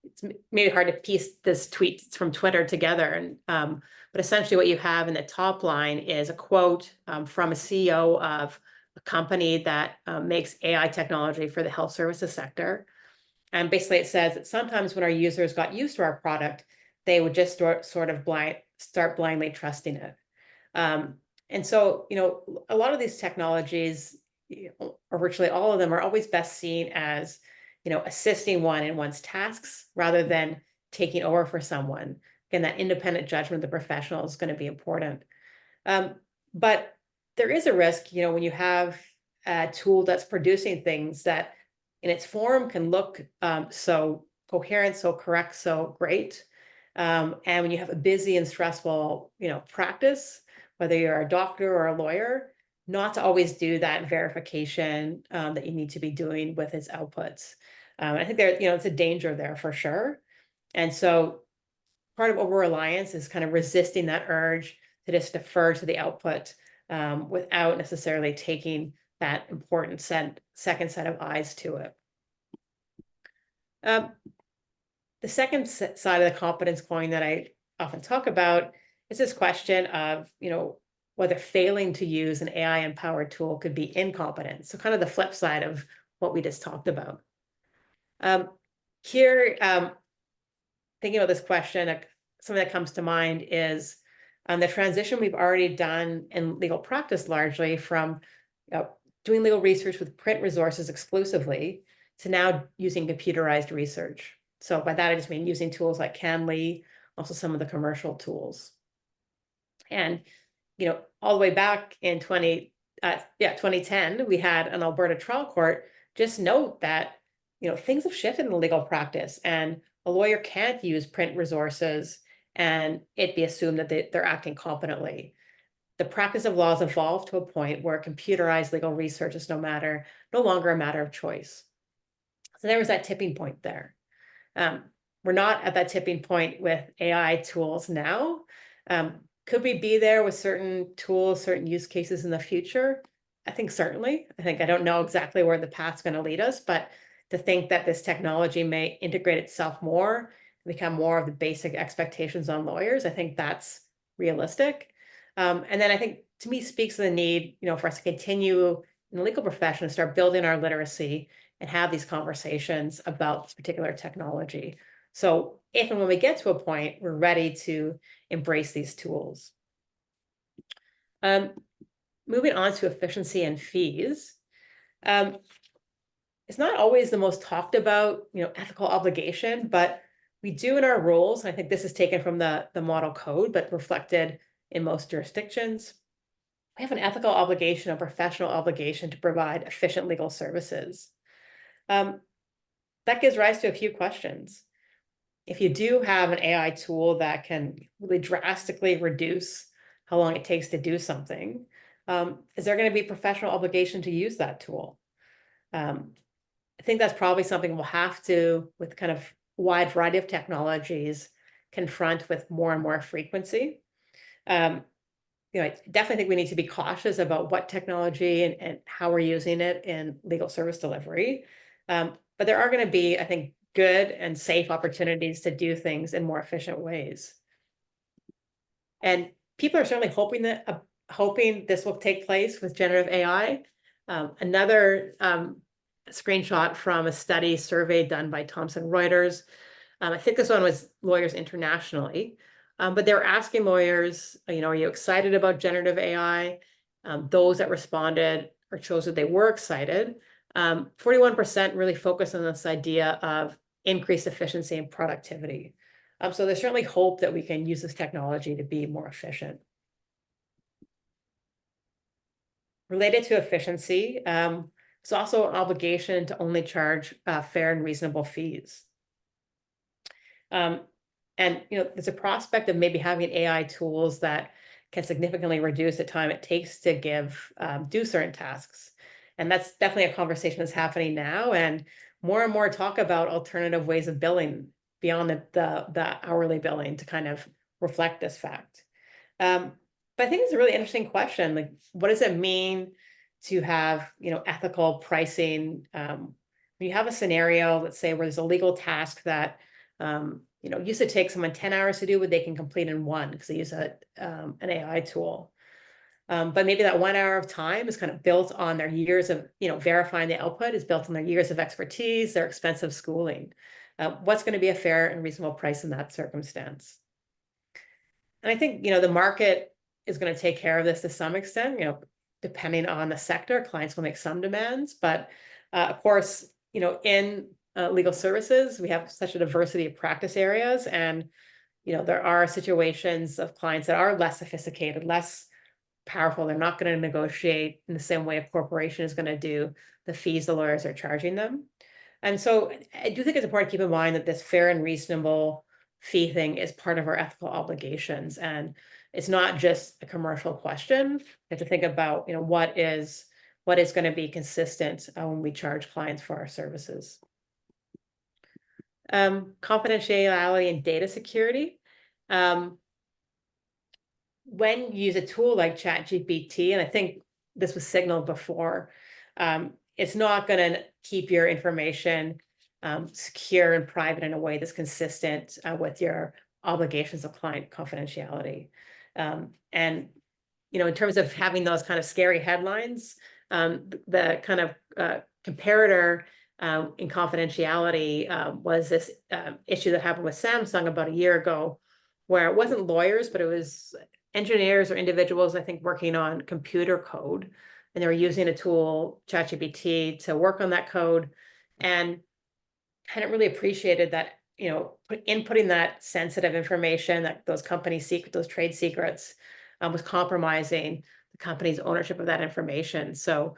it's maybe hard to piece this tweet from Twitter together, and but essentially what you have in the top line is a quote from a CEO of a company that makes AI technology for the health services sector. And basically it says that sometimes when our users got used to our product, they would just start blindly trusting it. And so, a lot of these technologies, or virtually all of them, are always best seen as, assisting one in one's tasks rather than taking over for someone. Again, that independent judgment of the professional is going to be important. But there is a risk, when you have a tool that's producing things that in its form can look so coherent, so correct, so great. And when you have a busy and stressful, practice, whether you're a doctor or a lawyer, not to always do that verification that you need to be doing with its outputs. I think there, it's a danger there for sure. And so part of over-reliance is kind of resisting that urge to just defer to the output without necessarily taking that important second set of eyes to it. The second side of the competence coin that I often talk about is this question of, whether failing to use an AI-empowered tool could be incompetence. So kind of the flip side of what we just talked about. Here, thinking about this question, something that comes to mind is the transition we've already done in legal practice, largely from doing legal research with print resources exclusively to now using computerized research. So by that, I just mean using tools like CanLII, also some of the commercial tools. And, all the way back in 2010, we had an Alberta trial court just note that, things have shifted in the legal practice, and a lawyer can't use print resources and it be assumed that they're acting competently. The practice of law has evolved to a point where computerized legal research is no longer a matter of choice. So there was that tipping point there. We're not at that tipping point with AI tools now. Could we be there with certain tools, certain use cases in the future? I think certainly. I don't know exactly where the path's going to lead us, but to think that this technology may integrate itself more, become more of the basic expectations on lawyers, I think that's realistic. And then I think to me speaks to the need, for us to continue in the legal profession to start building our literacy and have these conversations about this particular technology. So if and when we get to a point, we're ready to embrace these tools. Moving on to efficiency and fees. It's not always the most talked about, ethical obligation, but we do in our rules. And I think this is taken from the model code, but reflected in most jurisdictions. We have an ethical obligation, a professional obligation to provide efficient legal services. That gives rise to a few questions. If you do have an AI tool that can really drastically reduce how long it takes to do something, is there going to be professional obligation to use that tool? I think that's probably something we'll have to, with kind of wide variety of technologies, confront with more and more frequency. I definitely think we need to be cautious about what technology and how we're using it in legal service delivery. But there are going to be, I think, good and safe opportunities to do things in more efficient ways. And people are certainly hoping this will take place with generative AI. Another screenshot from a study survey done by Thomson Reuters. I think this one was lawyers internationally, but they were asking lawyers, are you excited about generative AI? Those that responded or chose that they were excited. 41% really focused on this idea of increased efficiency and productivity. So there's certainly hope that we can use this technology to be more efficient. Related to efficiency, it's also an obligation to only charge fair and reasonable fees. And there's a prospect of maybe having AI tools that can significantly reduce the time it takes to do certain tasks. And that's definitely a conversation that's happening now, and more talk about alternative ways of billing beyond the hourly billing to kind of reflect this fact. But I think it's a really interesting question. Like, what does it mean to have, ethical pricing? When you have a scenario, let's say, where there's a legal task that, used to take someone 10 hours to do, what they can complete in one because they use an AI tool. But maybe that 1 hour of time is kind of built on their years of, verifying the output is built on their years of expertise, their expensive schooling. What's going to be a fair and reasonable price in that circumstance? And I think, the market is going to take care of this to some extent, depending on the sector. Clients will make some demands, but of course, in legal services, we have such a diversity of practice areas, and there are situations of clients that are less sophisticated, less powerful. They're not going to negotiate in the same way a corporation is going to do the fees the lawyers are charging them. And so I do think it's important to keep in mind that this fair and reasonable fee thing is part of our ethical obligations, and it's not just a commercial question. We have to think about, what is going to be consistent when we charge clients for our services. Confidentiality and data security. When you use a tool like ChatGPT, and I think this was signaled before, it's not going to keep your information secure and private in a way that's consistent with your obligations of client confidentiality. And, in terms of having those kind of scary headlines, the kind of comparator in confidentiality was this issue that happened with Samsung about a year ago, where it wasn't lawyers, but it was engineers or individuals, I think, working on computer code, and they were using a tool, ChatGPT, to work on that code, and hadn't really appreciated that, inputting that sensitive information, that those company secrets, those trade secrets, was compromising the company's ownership of that information. So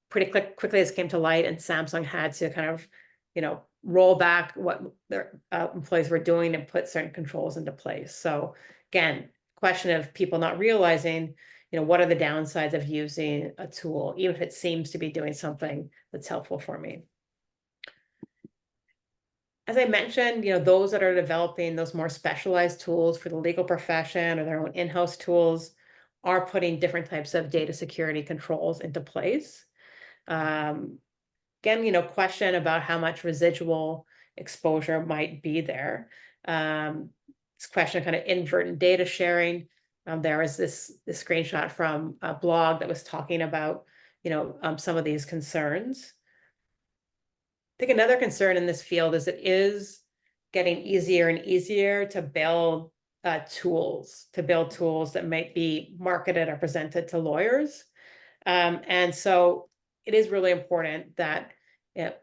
pretty quickly this came to light, and Samsung had to kind of, roll back what their employees were doing and put certain controls into place. So again, question of people not realizing, what are the downsides of using a tool, even if it seems to be doing something that's helpful for me. As I mentioned, those that are developing those more specialized tools for the legal profession or their own in-house tools are putting different types of data security controls into place. Again, question about how much residual exposure might be there. This question of kind of inadvertent data sharing. There was this screenshot from a blog that was talking about, some of these concerns. I think another concern in this field is it is getting easier and easier to build tools that might be marketed or presented to lawyers. And so it is really important that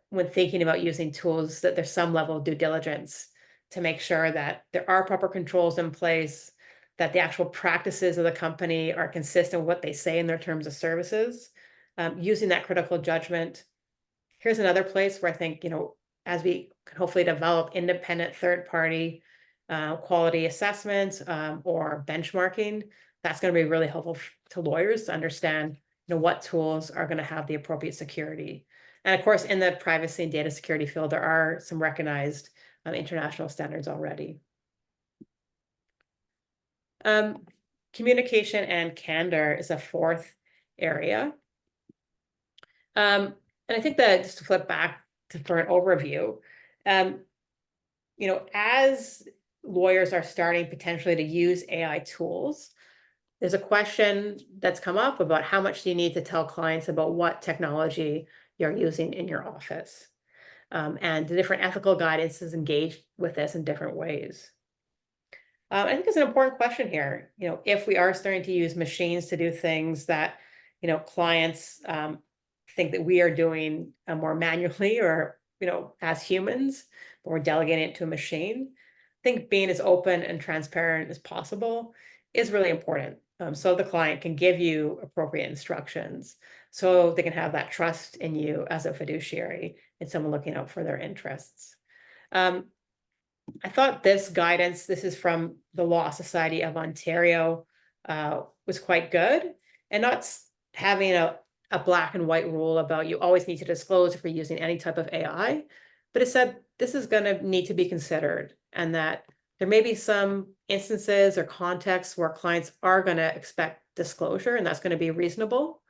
when thinking about using tools, that there's some level of due diligence to make sure that there are proper controls in place, that the actual practices of the company are consistent with what they say in their terms of services, using that critical judgment. Here's another place where I think, as we can hopefully develop independent third-party quality assessments or benchmarking, that's going to be really helpful to lawyers to understand, what tools are going to have the appropriate security. And of course, in the privacy and data security field, there are some recognized international standards already. Communication and candor is a fourth area. And I think that just to flip back for an overview, as lawyers are starting potentially to use AI tools, there's a question that's come up about how much do you need to tell clients about what technology you're using in your office. And the different ethical guidance is engaged with this in different ways. I think it's an important question here. If we are starting to use machines to do things that, clients think that we are doing more manually or, as humans, but we're delegating it to a machine, I think being as open and transparent as possible is really important. So the client can give you appropriate instructions, so they can have that trust in you as a fiduciary and someone looking out for their interests. I thought this guidance, this is from the Law Society of Ontario, was quite good, and not having a black and white rule about you always need to disclose if you're using any type of AI, but it said this is going to need to be considered, and that there may be some instances or contexts where clients are going to expect disclosure, and that's going to be reasonable,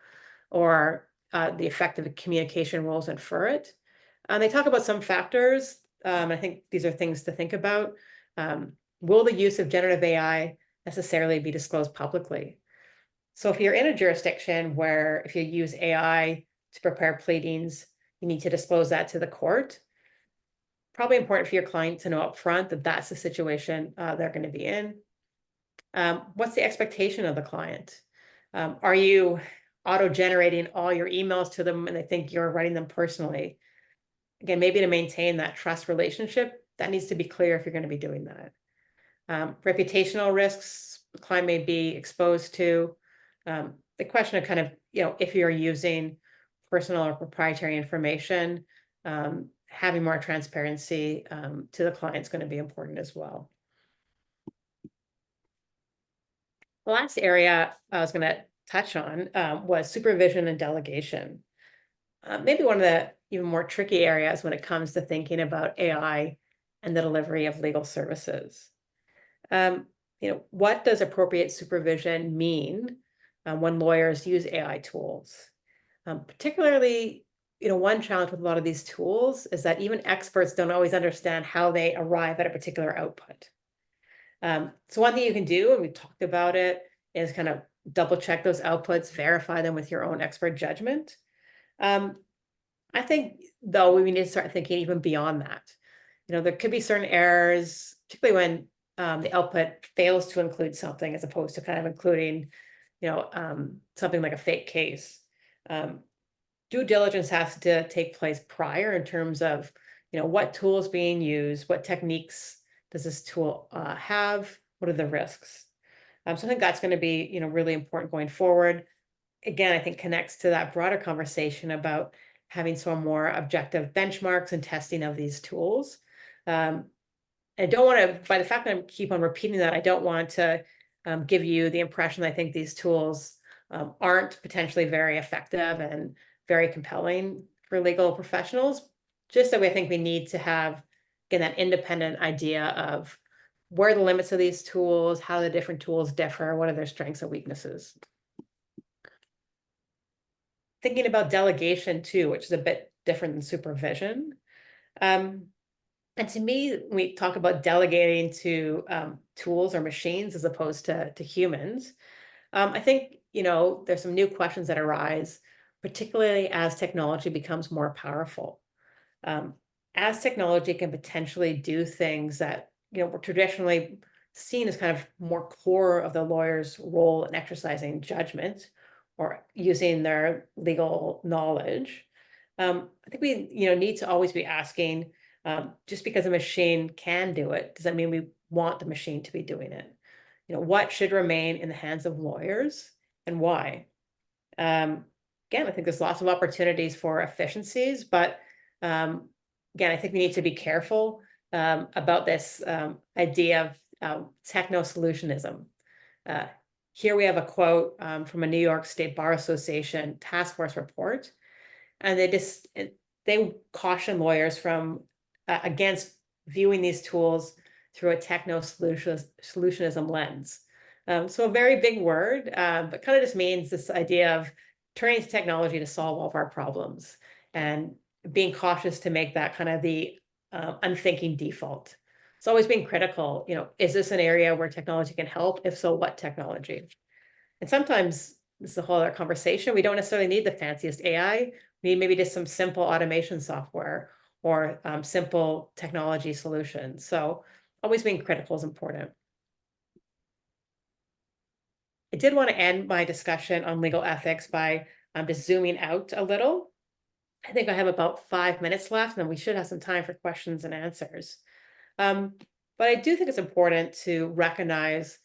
or the effective communication rules infer it. And they talk about some factors. I think these are things to think about. Will the use of generative AI necessarily be disclosed publicly? So if you're in a jurisdiction where if you use AI to prepare pleadings, you need to disclose that to the court, probably important for your client to know upfront that that's the situation they're going to be in. What's the expectation of the client? Are you auto-generating all your emails to them and they think you're writing them personally? Again, maybe to maintain that trust relationship, that needs to be clear if you're going to be doing that. Reputational risks the client may be exposed to. The question of kind of, if you're using personal or proprietary information, having more transparency to the client is going to be important as well. The last area I was going to touch on was supervision and delegation. Maybe one of the even more tricky areas when it comes to thinking about AI and the delivery of legal services. What does appropriate supervision mean when lawyers use AI tools? Particularly, one challenge with a lot of these tools is that even experts don't always understand how they arrive at a particular output. So one thing you can do, and we talked about it, is kind of double check those outputs, verify them with your own expert judgment. I think, though, we need to start thinking even beyond that. There could be certain errors, particularly when the output fails to include something as opposed to kind of including, something like a fake case. Due diligence has to take place prior in terms of, what tool is being used, what techniques does this tool have, what are the risks? So I think that's going to be, really important going forward. Again, I think connects to that broader conversation about having some more objective benchmarks and testing of these tools. I don't want to, by the fact that I keep on repeating that, I don't want to give you the impression that I think these tools aren't potentially very effective and very compelling for legal professionals. Just that I think we need to have, again, that independent idea of where are the limits of these tools, how the different tools differ, what are their strengths and weaknesses. Thinking about delegation too, which is a bit different than supervision. And to me, we talk about delegating to tools or machines as opposed to humans. I think, there's some new questions that arise, particularly as technology becomes more powerful. As technology can potentially do things that, were traditionally seen as kind of more core of the lawyer's role in exercising judgment or using their legal knowledge. I think we, need to always be asking, just because a machine can do it, does that mean we want the machine to be doing it? What should remain in the hands of lawyers and why? Again, I think there's lots of opportunities for efficiencies, but again, I think we need to be careful about this idea of techno-solutionism. Here we have a quote from a New York State Bar Association task force report, and they caution lawyers from against viewing these tools through a techno-solutionism lens. So a very big word, but kind of just means this idea of turning to technology to solve all of our problems and being cautious to make that kind of the unthinking default. It's always being critical, is this an area where technology can help? If so, what technology? And sometimes this is a whole other conversation. We don't necessarily need the fanciest AI. We need maybe just some simple automation software or simple technology solutions. So always being critical is important. I did want to end my discussion on legal ethics by just zooming out a little. I think I have about 5 minutes left, and then we should have some time for questions and answers. But I do think it's important to recognize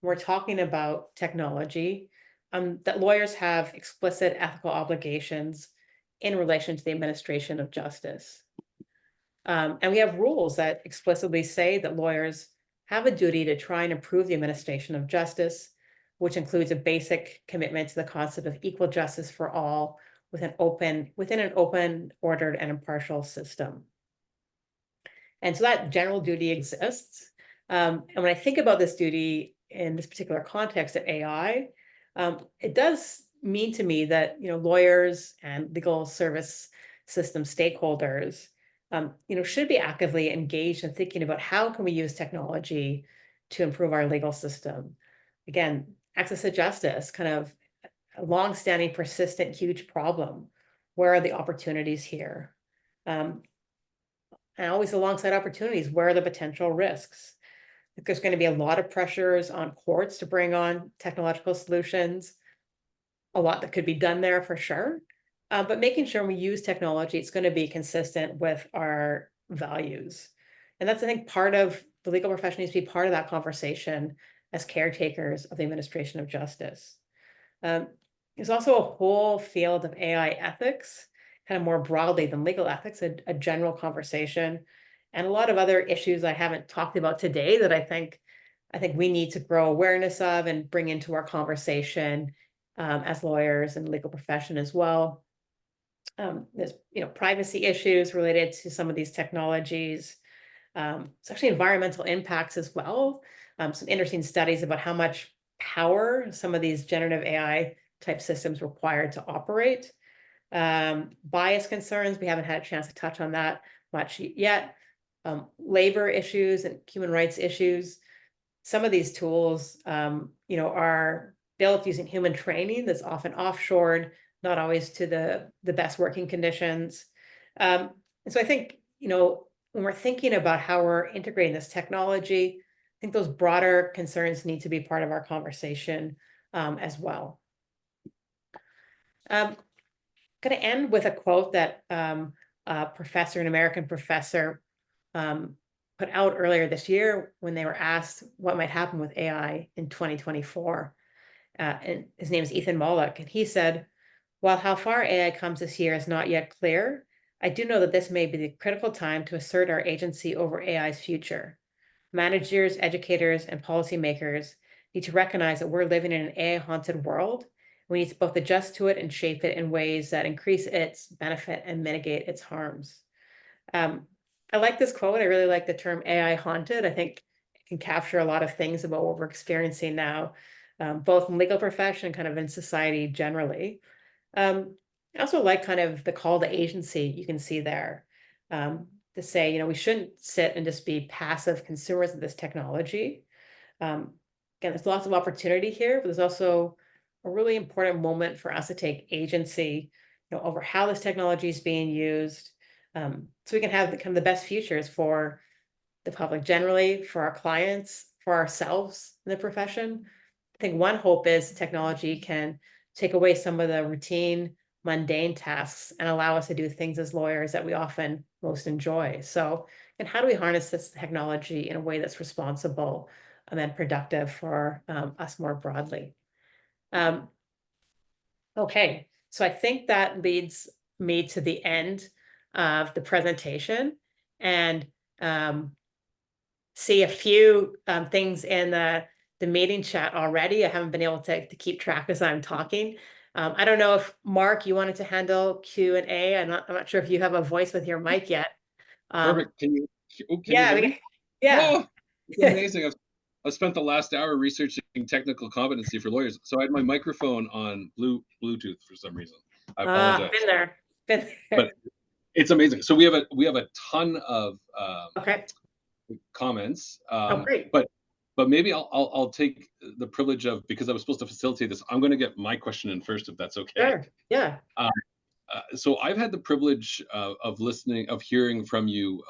when we're talking about technology, that lawyers have explicit ethical obligations in relation to the administration of justice. And we have rules that explicitly say that lawyers have a duty to try and improve the administration of justice, which includes a basic commitment to the concept of equal justice for all within an open, ordered, and impartial system. And so that general duty exists. And when I think about this duty in this particular context of AI, it does mean to me that lawyers and legal service system stakeholders should be actively engaged in thinking about how can we use technology to improve our legal system. Again, access to justice, kind of a long-standing, persistent, huge problem. Where are the opportunities here? And always alongside opportunities, where are the potential risks? There's going to be a lot of pressures on courts to bring on technological solutions. A lot that could be done there for sure. But making sure when we use technology, it's going to be consistent with our values. And that's, I think, part of the legal profession needs to be part of that conversation as caretakers of the administration of justice. There's also a whole field of AI ethics, kind of more broadly than legal ethics, a general conversation, and a lot of other issues I haven't talked about today that I think we need to grow awareness of and bring into our conversation as lawyers and legal profession as well. There's privacy issues related to some of these technologies. It's actually environmental impacts as well. Some interesting studies about how much power some of these generative AI type systems required to operate. Bias concerns, we haven't had a chance to touch on that much yet. Labor issues and human rights issues. Some of these tools, are built using human training that's often offshored, not always to the best working conditions. And so I think, when we're thinking about how we're integrating this technology, I think those broader concerns need to be part of our conversation as well. I'm going to end with a quote that an American professor, put out earlier this year when they were asked what might happen with AI in 2024. And his name is Ethan Mollick, and he said, "While how far AI comes this year is not yet clear, I do know that this may be the critical time to assert our agency over AI's future. Managers, educators, and policymakers need to recognize that we're living in an AI-haunted world. We need to both adjust to it and shape it in ways that increase its benefit and mitigate its harms." I like this quote. I really like the term AI haunted. I think can capture a lot of things about what we're experiencing now, both in legal profession, kind of in society generally. I also like kind of the call to agency you can see there, to say, we shouldn't sit and just be passive consumers of this technology. Again, there's lots of opportunity here, but there's also a really important moment for us to take agency, over how this technology is being used, so we can have kind of the best futures for the public generally, for our clients, for ourselves in the profession. I think one hope is technology can take away some of the routine, mundane tasks and allow us to do things as lawyers that we often most enjoy. So, and how do we harness this technology in a way that's responsible and productive for us more broadly? Okay, so I think that leads me to the end of the presentation, and see a few things in the meeting chat already. I haven't been able to keep track as I'm talking. I don't know if Mark, you wanted to handle Q&A. I'm not sure if you have a voice with your mic yet. Perfect. Can you Yeah, hear me? yeah. Oh, it's amazing. I've spent the last hour researching technical competency for lawyers. So I had my microphone on Bluetooth for some reason. I apologize. Been there. But it's amazing. So we have a ton of Okay. comments. Oh, great. But maybe I'll take the privilege of, because I was supposed to facilitate this, I'm going to get my question in first, if that's okay. Sure. Yeah. So I've had the privilege of hearing from you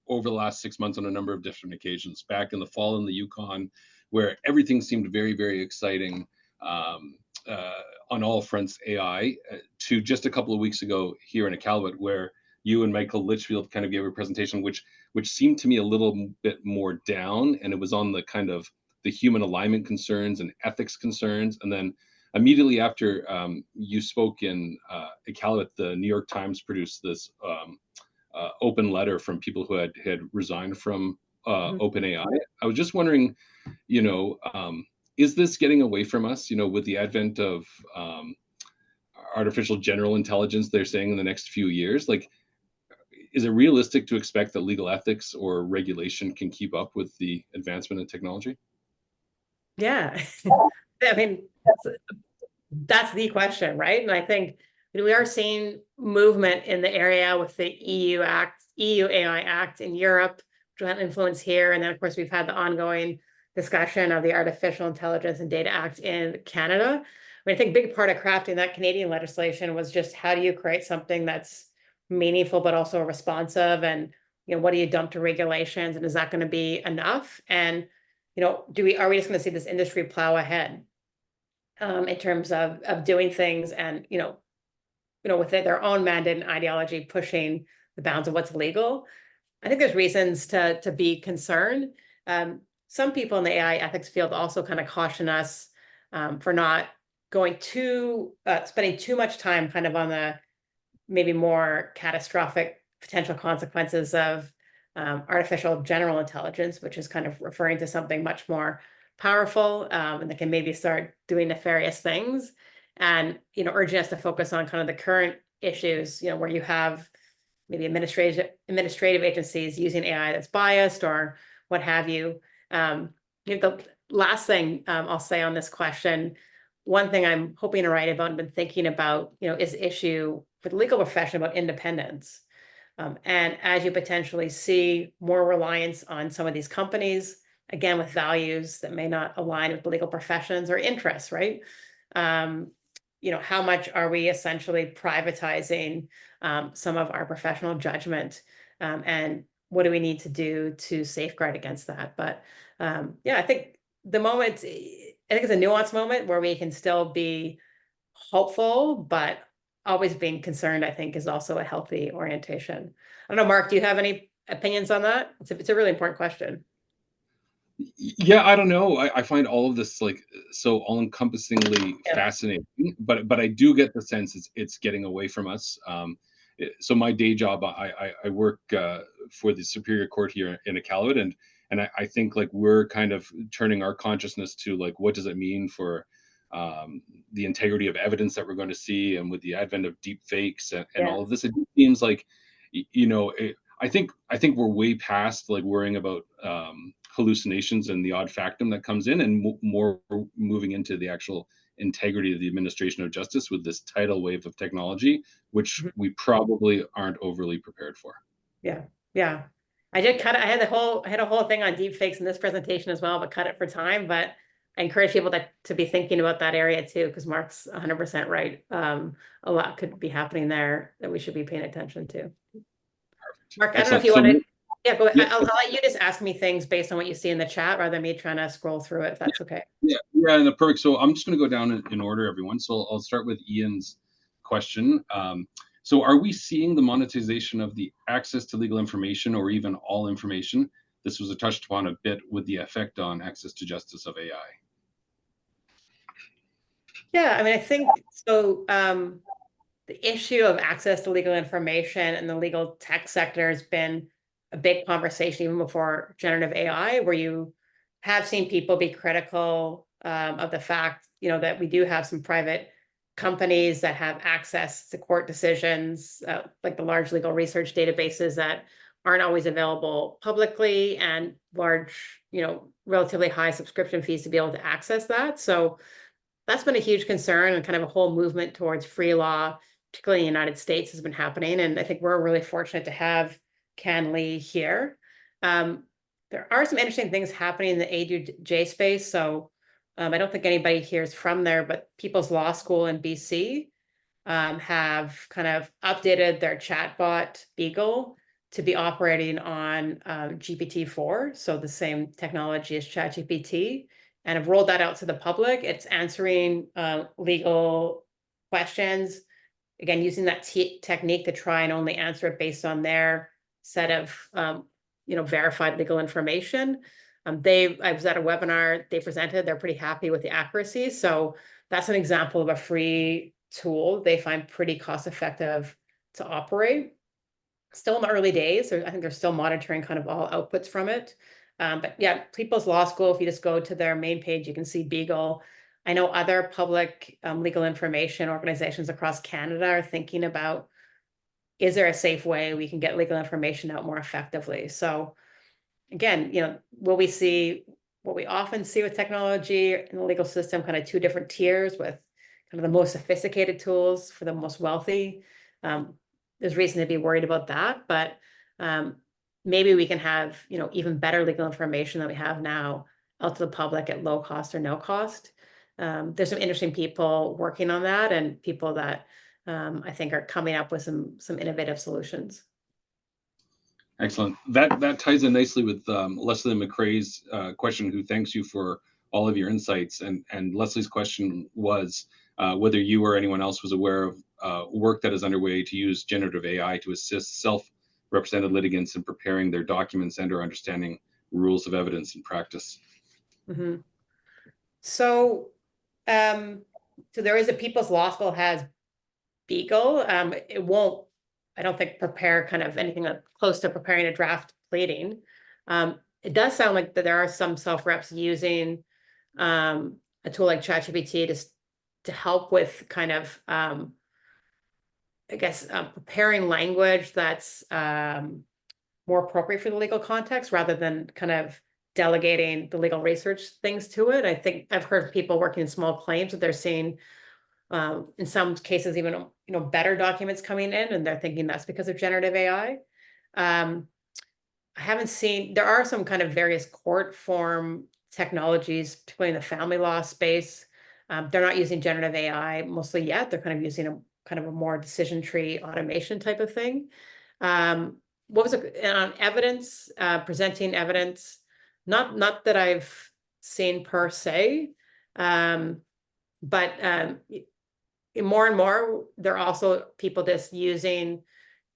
over the last 6 months on a number of different occasions. Back in the fall in the Yukon, where everything seemed very, very exciting on all fronts AI, to just a couple of weeks ago here in Iqaluit, where you and Michael Litchfield kind of gave a presentation, which seemed to me a little bit more down, and it was on the kind of the human alignment concerns and ethics concerns, and then immediately after you spoke in Iqaluit, the New York Times produced this open letter from people who had resigned from OpenAI. I was just wondering, is this getting away from us? With the advent of artificial general intelligence, they're saying in the next few years, like, is it realistic to expect that legal ethics or regulation can keep up with the advancement in technology? Yeah. I mean, that's the question, right? And I think we are seeing movement in the area with the EU AI Act in Europe, which will have influence here. And then, of course, we've had the ongoing discussion of the Artificial Intelligence and Data Act in Canada. I think a big part of crafting that Canadian legislation was just how do you create something that's meaningful but also responsive, and what do you dump to regulations, and is that going to be enough? And are we just going to see this industry plow ahead in terms of doing things and with their own mandate and ideology pushing the bounds of what's legal? I think there's reasons to be concerned. Some people in the AI ethics field also kind of caution us for not spending too much time kind of on the maybe more catastrophic potential consequences of artificial general intelligence, which is kind of referring to something much more powerful and that can maybe start doing nefarious things, and urging us to focus on kind of the current issues, where you have maybe administrative agencies using AI that's biased or what have you. The last thing I'll say on this question, one thing I'm hoping to write about and been thinking about, is the issue for the legal profession about independence. And as you potentially see more reliance on some of these companies, again, with values that may not align with the legal professions or interests, right? How much are we essentially privatizing some of our professional judgment? And what do we need to do to safeguard against that? But I think it's a nuanced moment where we can still be hopeful, but always being concerned, I think, is also a healthy orientation. I don't know, Mark, do you have any opinions on that? It's a really important question. Yeah, I don't know. I find all of this like so all-encompassingly fascinating, but I do get the sense it's getting away from us. So my day job, I work for the Superior Court here in Iqaluit, and I think like we're kind of turning our consciousness to like what does it mean for the integrity of evidence that we're going to see, and with the advent of deep fakes and all of this, it seems like I think we're way past like worrying about hallucinations and the odd factum that comes in, and more moving into the actual integrity of the administration of justice with this tidal wave of technology, which Mhm. we probably aren't overly prepared for. Yeah, yeah. I did cut it. I had a whole thing on deep fakes in this presentation as well, but cut it for time. But I encourage people to be thinking about that area too, because Mark's 100% right. A lot could be happening there that we should be paying attention to. Mark, I don't know if Excellent. you So want to, yeah, go ahead. yeah, I'll let you just ask me things based on what you see in the chat rather than me trying to scroll through it, if that's okay. yeah, and perfect. So I'm just going to go down in order, everyone. So I'll start with Ian's question. So are we seeing the monetization of the access to legal information, or even all information? This was touched upon a bit with the effect on access to justice of AI. Yeah, I mean, I think so. The issue of access to legal information in the legal tech sector has been a big conversation even before generative AI, where you have seen people be critical of the fact, that we do have some private companies that have access to court decisions, like the large legal research databases that aren't always available publicly, and large, relatively high subscription fees to be able to access that. So that's been a huge concern, and kind of a whole movement towards free law, particularly in the United States, has been happening. And I think we're really fortunate to have Ken Lee here. There are some interesting things happening in the ADJ space. So I don't think anybody here is from there, but People's Law School in BC have kind of updated their chatbot Beagle to be operating on GPT-4, so the same technology as ChatGPT, and have rolled that out to the public. It's answering legal questions, again, using that technique to try and only answer it based on their set of verified legal information. I was at a webinar they presented. They're pretty happy with the accuracy. So that's an example of a free tool they find pretty cost effective to operate. Still in the early days. I think they're still monitoring kind of all outputs from it. But yeah, People's Law School, if you just go to their main page, you can see Beagle. I know other public legal information organizations across Canada are thinking about, is there a safe way we can get legal information out more effectively? So again, will we see what we often see with technology in the legal system, kind of two different tiers with kind of the most sophisticated tools for the most wealthy? There's reason to be worried about that, but maybe we can have, even better legal information than we have now out to the public at low cost or no cost. There's some interesting people working on that, and people that I think are coming up with some innovative solutions. Excellent. That ties in nicely with Leslie McCrae's question, who thanks you for all of your insights. And Leslie's question was whether you or anyone else was aware of work that is underway to use generative AI to assist self-represented litigants in preparing their documents and/or understanding rules of evidence and practice. Mm-hmm. So there is a People's Law School has Beagle. It won't, I don't think, prepare kind of anything close to preparing a draft pleading. It does sound like that there are some self-reps using a tool like ChatGPT to help with kind of, I guess, preparing language that's more appropriate for the legal context, rather than kind of delegating the legal research things to it. I think I've heard people working in small claims that they're seeing in some cases even better documents coming in, and they're thinking that's because of generative AI. I haven't seen, there are some kind of various court form technologies, particularly in the family law space. They're not using generative AI mostly yet. They're kind of using a kind of a more decision tree automation type of thing. What was it on evidence, presenting evidence? Not that I've seen per se, but more and more, there are also people just using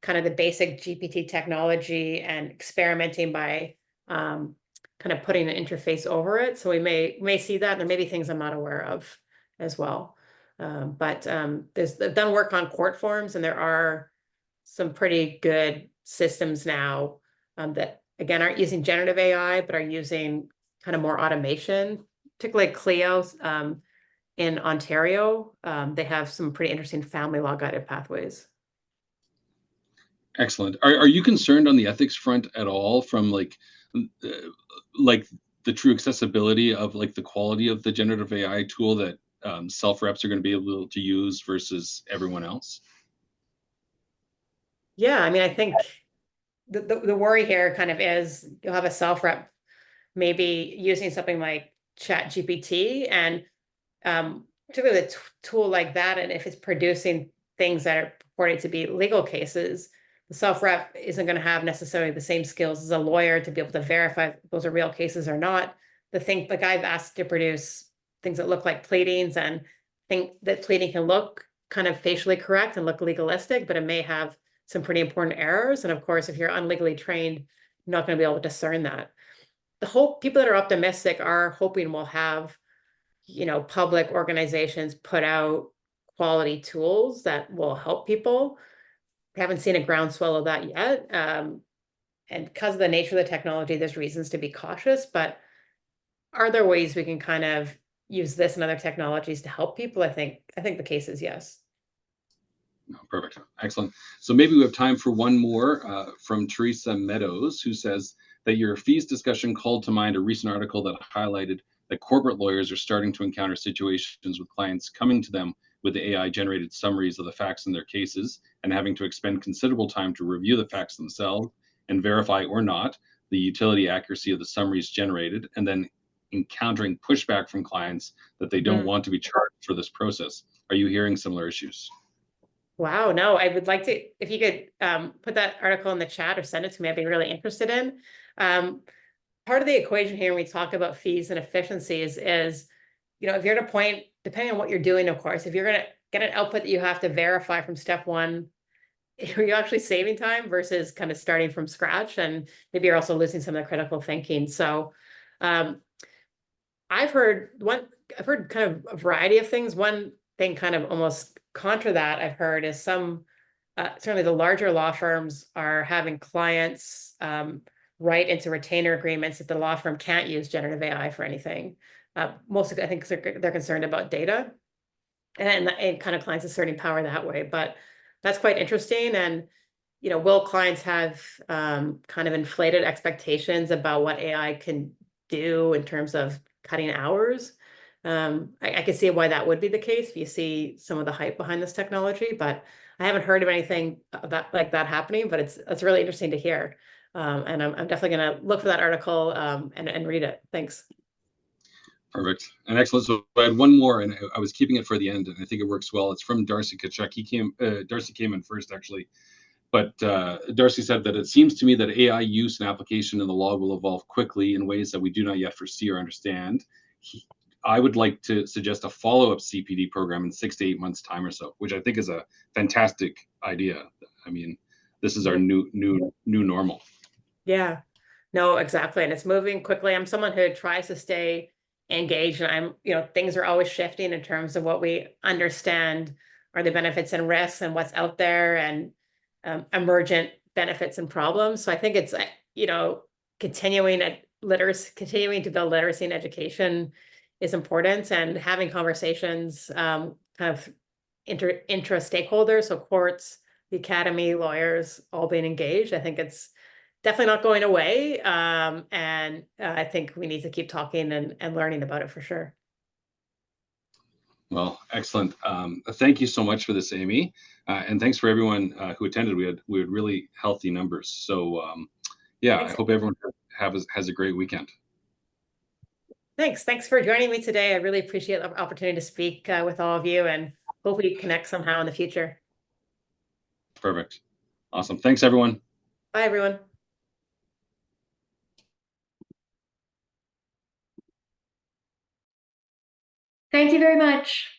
kind of the basic GPT technology and experimenting by kind of putting an interface over it. So we may see that. There may be things I'm not aware of as well. But they've done work on court forms, and there are some pretty good systems now that, again, aren't using generative AI, but are using kind of more automation, particularly Clio. In Ontario, they have some pretty interesting family law guided pathways. Excellent. Are you concerned on the ethics front at all from like like the true accessibility of like the quality of the generative AI tool that self reps are going to be able to use versus everyone else? Yeah, I mean, I think the worry here kind of is you'll have a self rep maybe using something like Chat GPT and particularly a tool like that, and if it's producing things that are purported to be legal cases, the self rep isn't going to have necessarily the same skills as a lawyer to be able to verify if those are real cases or not. The guy's asked to produce things that look like pleadings and think that pleading can look kind of facially correct and look legalistic, but it may have some pretty important errors. And of course, if you're unlegally trained, you're not going to be able to discern that. The whole people that are optimistic are hoping we'll have, public organizations put out quality tools that will help people. We haven't seen a groundswell of that yet. And because of the nature of the technology, there's reasons to be cautious, but are there ways we can kind of use this and other technologies to help people? I think the case is yes. No, perfect. Excellent. So maybe we have time for one more from Teresa Meadows, who says that your fees discussion called to mind a recent article that highlighted that corporate lawyers are starting to encounter situations with clients coming to them with AI generated summaries of the facts in their cases and having to expend considerable time to review the facts themselves and verify or not the utility accuracy of the summaries generated, and then encountering pushback from clients that they don't want to be charged for this process. Are you hearing similar issues? Wow, no, I would like to, if you could put that article in the chat or send it to me, I'd be really interested in. Part of the equation here when we talk about fees and efficiencies is, if you're at a point, depending on what you're doing, of course, if you're going to get an output that you have to verify from step one, are you actually saving time versus kind of starting from scratch? And maybe you're also losing some of the critical thinking. So um, I've heard kind of a variety of things. One thing kind of almost contra that I've heard is certainly the larger law firms are having clients write into retainer agreements that the law firm can't use generative AI for anything. Mostly, I think they're concerned about data and kind of clients asserting power that way. But that's quite interesting. And will clients have kind of inflated expectations about what AI can do in terms of cutting hours? I can see why that would be the case if you see some of the hype behind this technology, but I haven't heard of anything like that happening, but it's really interesting to hear. And I'm definitely going to look for that article and read it. Thanks. Perfect and excellent. So I had one more, and I was keeping it for the end, and I think it works well. It's from Darcy Kachuk. Darcy came in first, actually, but Darcy said that it seems to me that AI use and application in the law will evolve quickly in ways that we do not yet foresee or understand. I would like to suggest a follow-up CPD program in 6 to 8 months' time or so, which I think is a fantastic idea. I mean, this is our new normal. Yeah, no, exactly. And it's moving quickly. I'm someone who tries to stay engaged, and things are always shifting in terms of what we understand are the benefits and risks and what's out there and emergent benefits and problems. So I think it's, continuing to build literacy and education is important, and having conversations kind of intra stakeholders, so courts, the academy, lawyers, all being engaged. I think it's definitely not going away. And I think we need to keep talking and learning about it for sure. Well, excellent. Thank you so much for this, Amy, and thanks for everyone who attended. We had really healthy numbers. So yeah, Thanks. I hope everyone has a great weekend. Thanks for joining me today. I really appreciate the opportunity to speak with all of you, and hope we connect somehow in the future. Perfect. Awesome. Thanks, everyone. Bye, everyone. Thank you very much.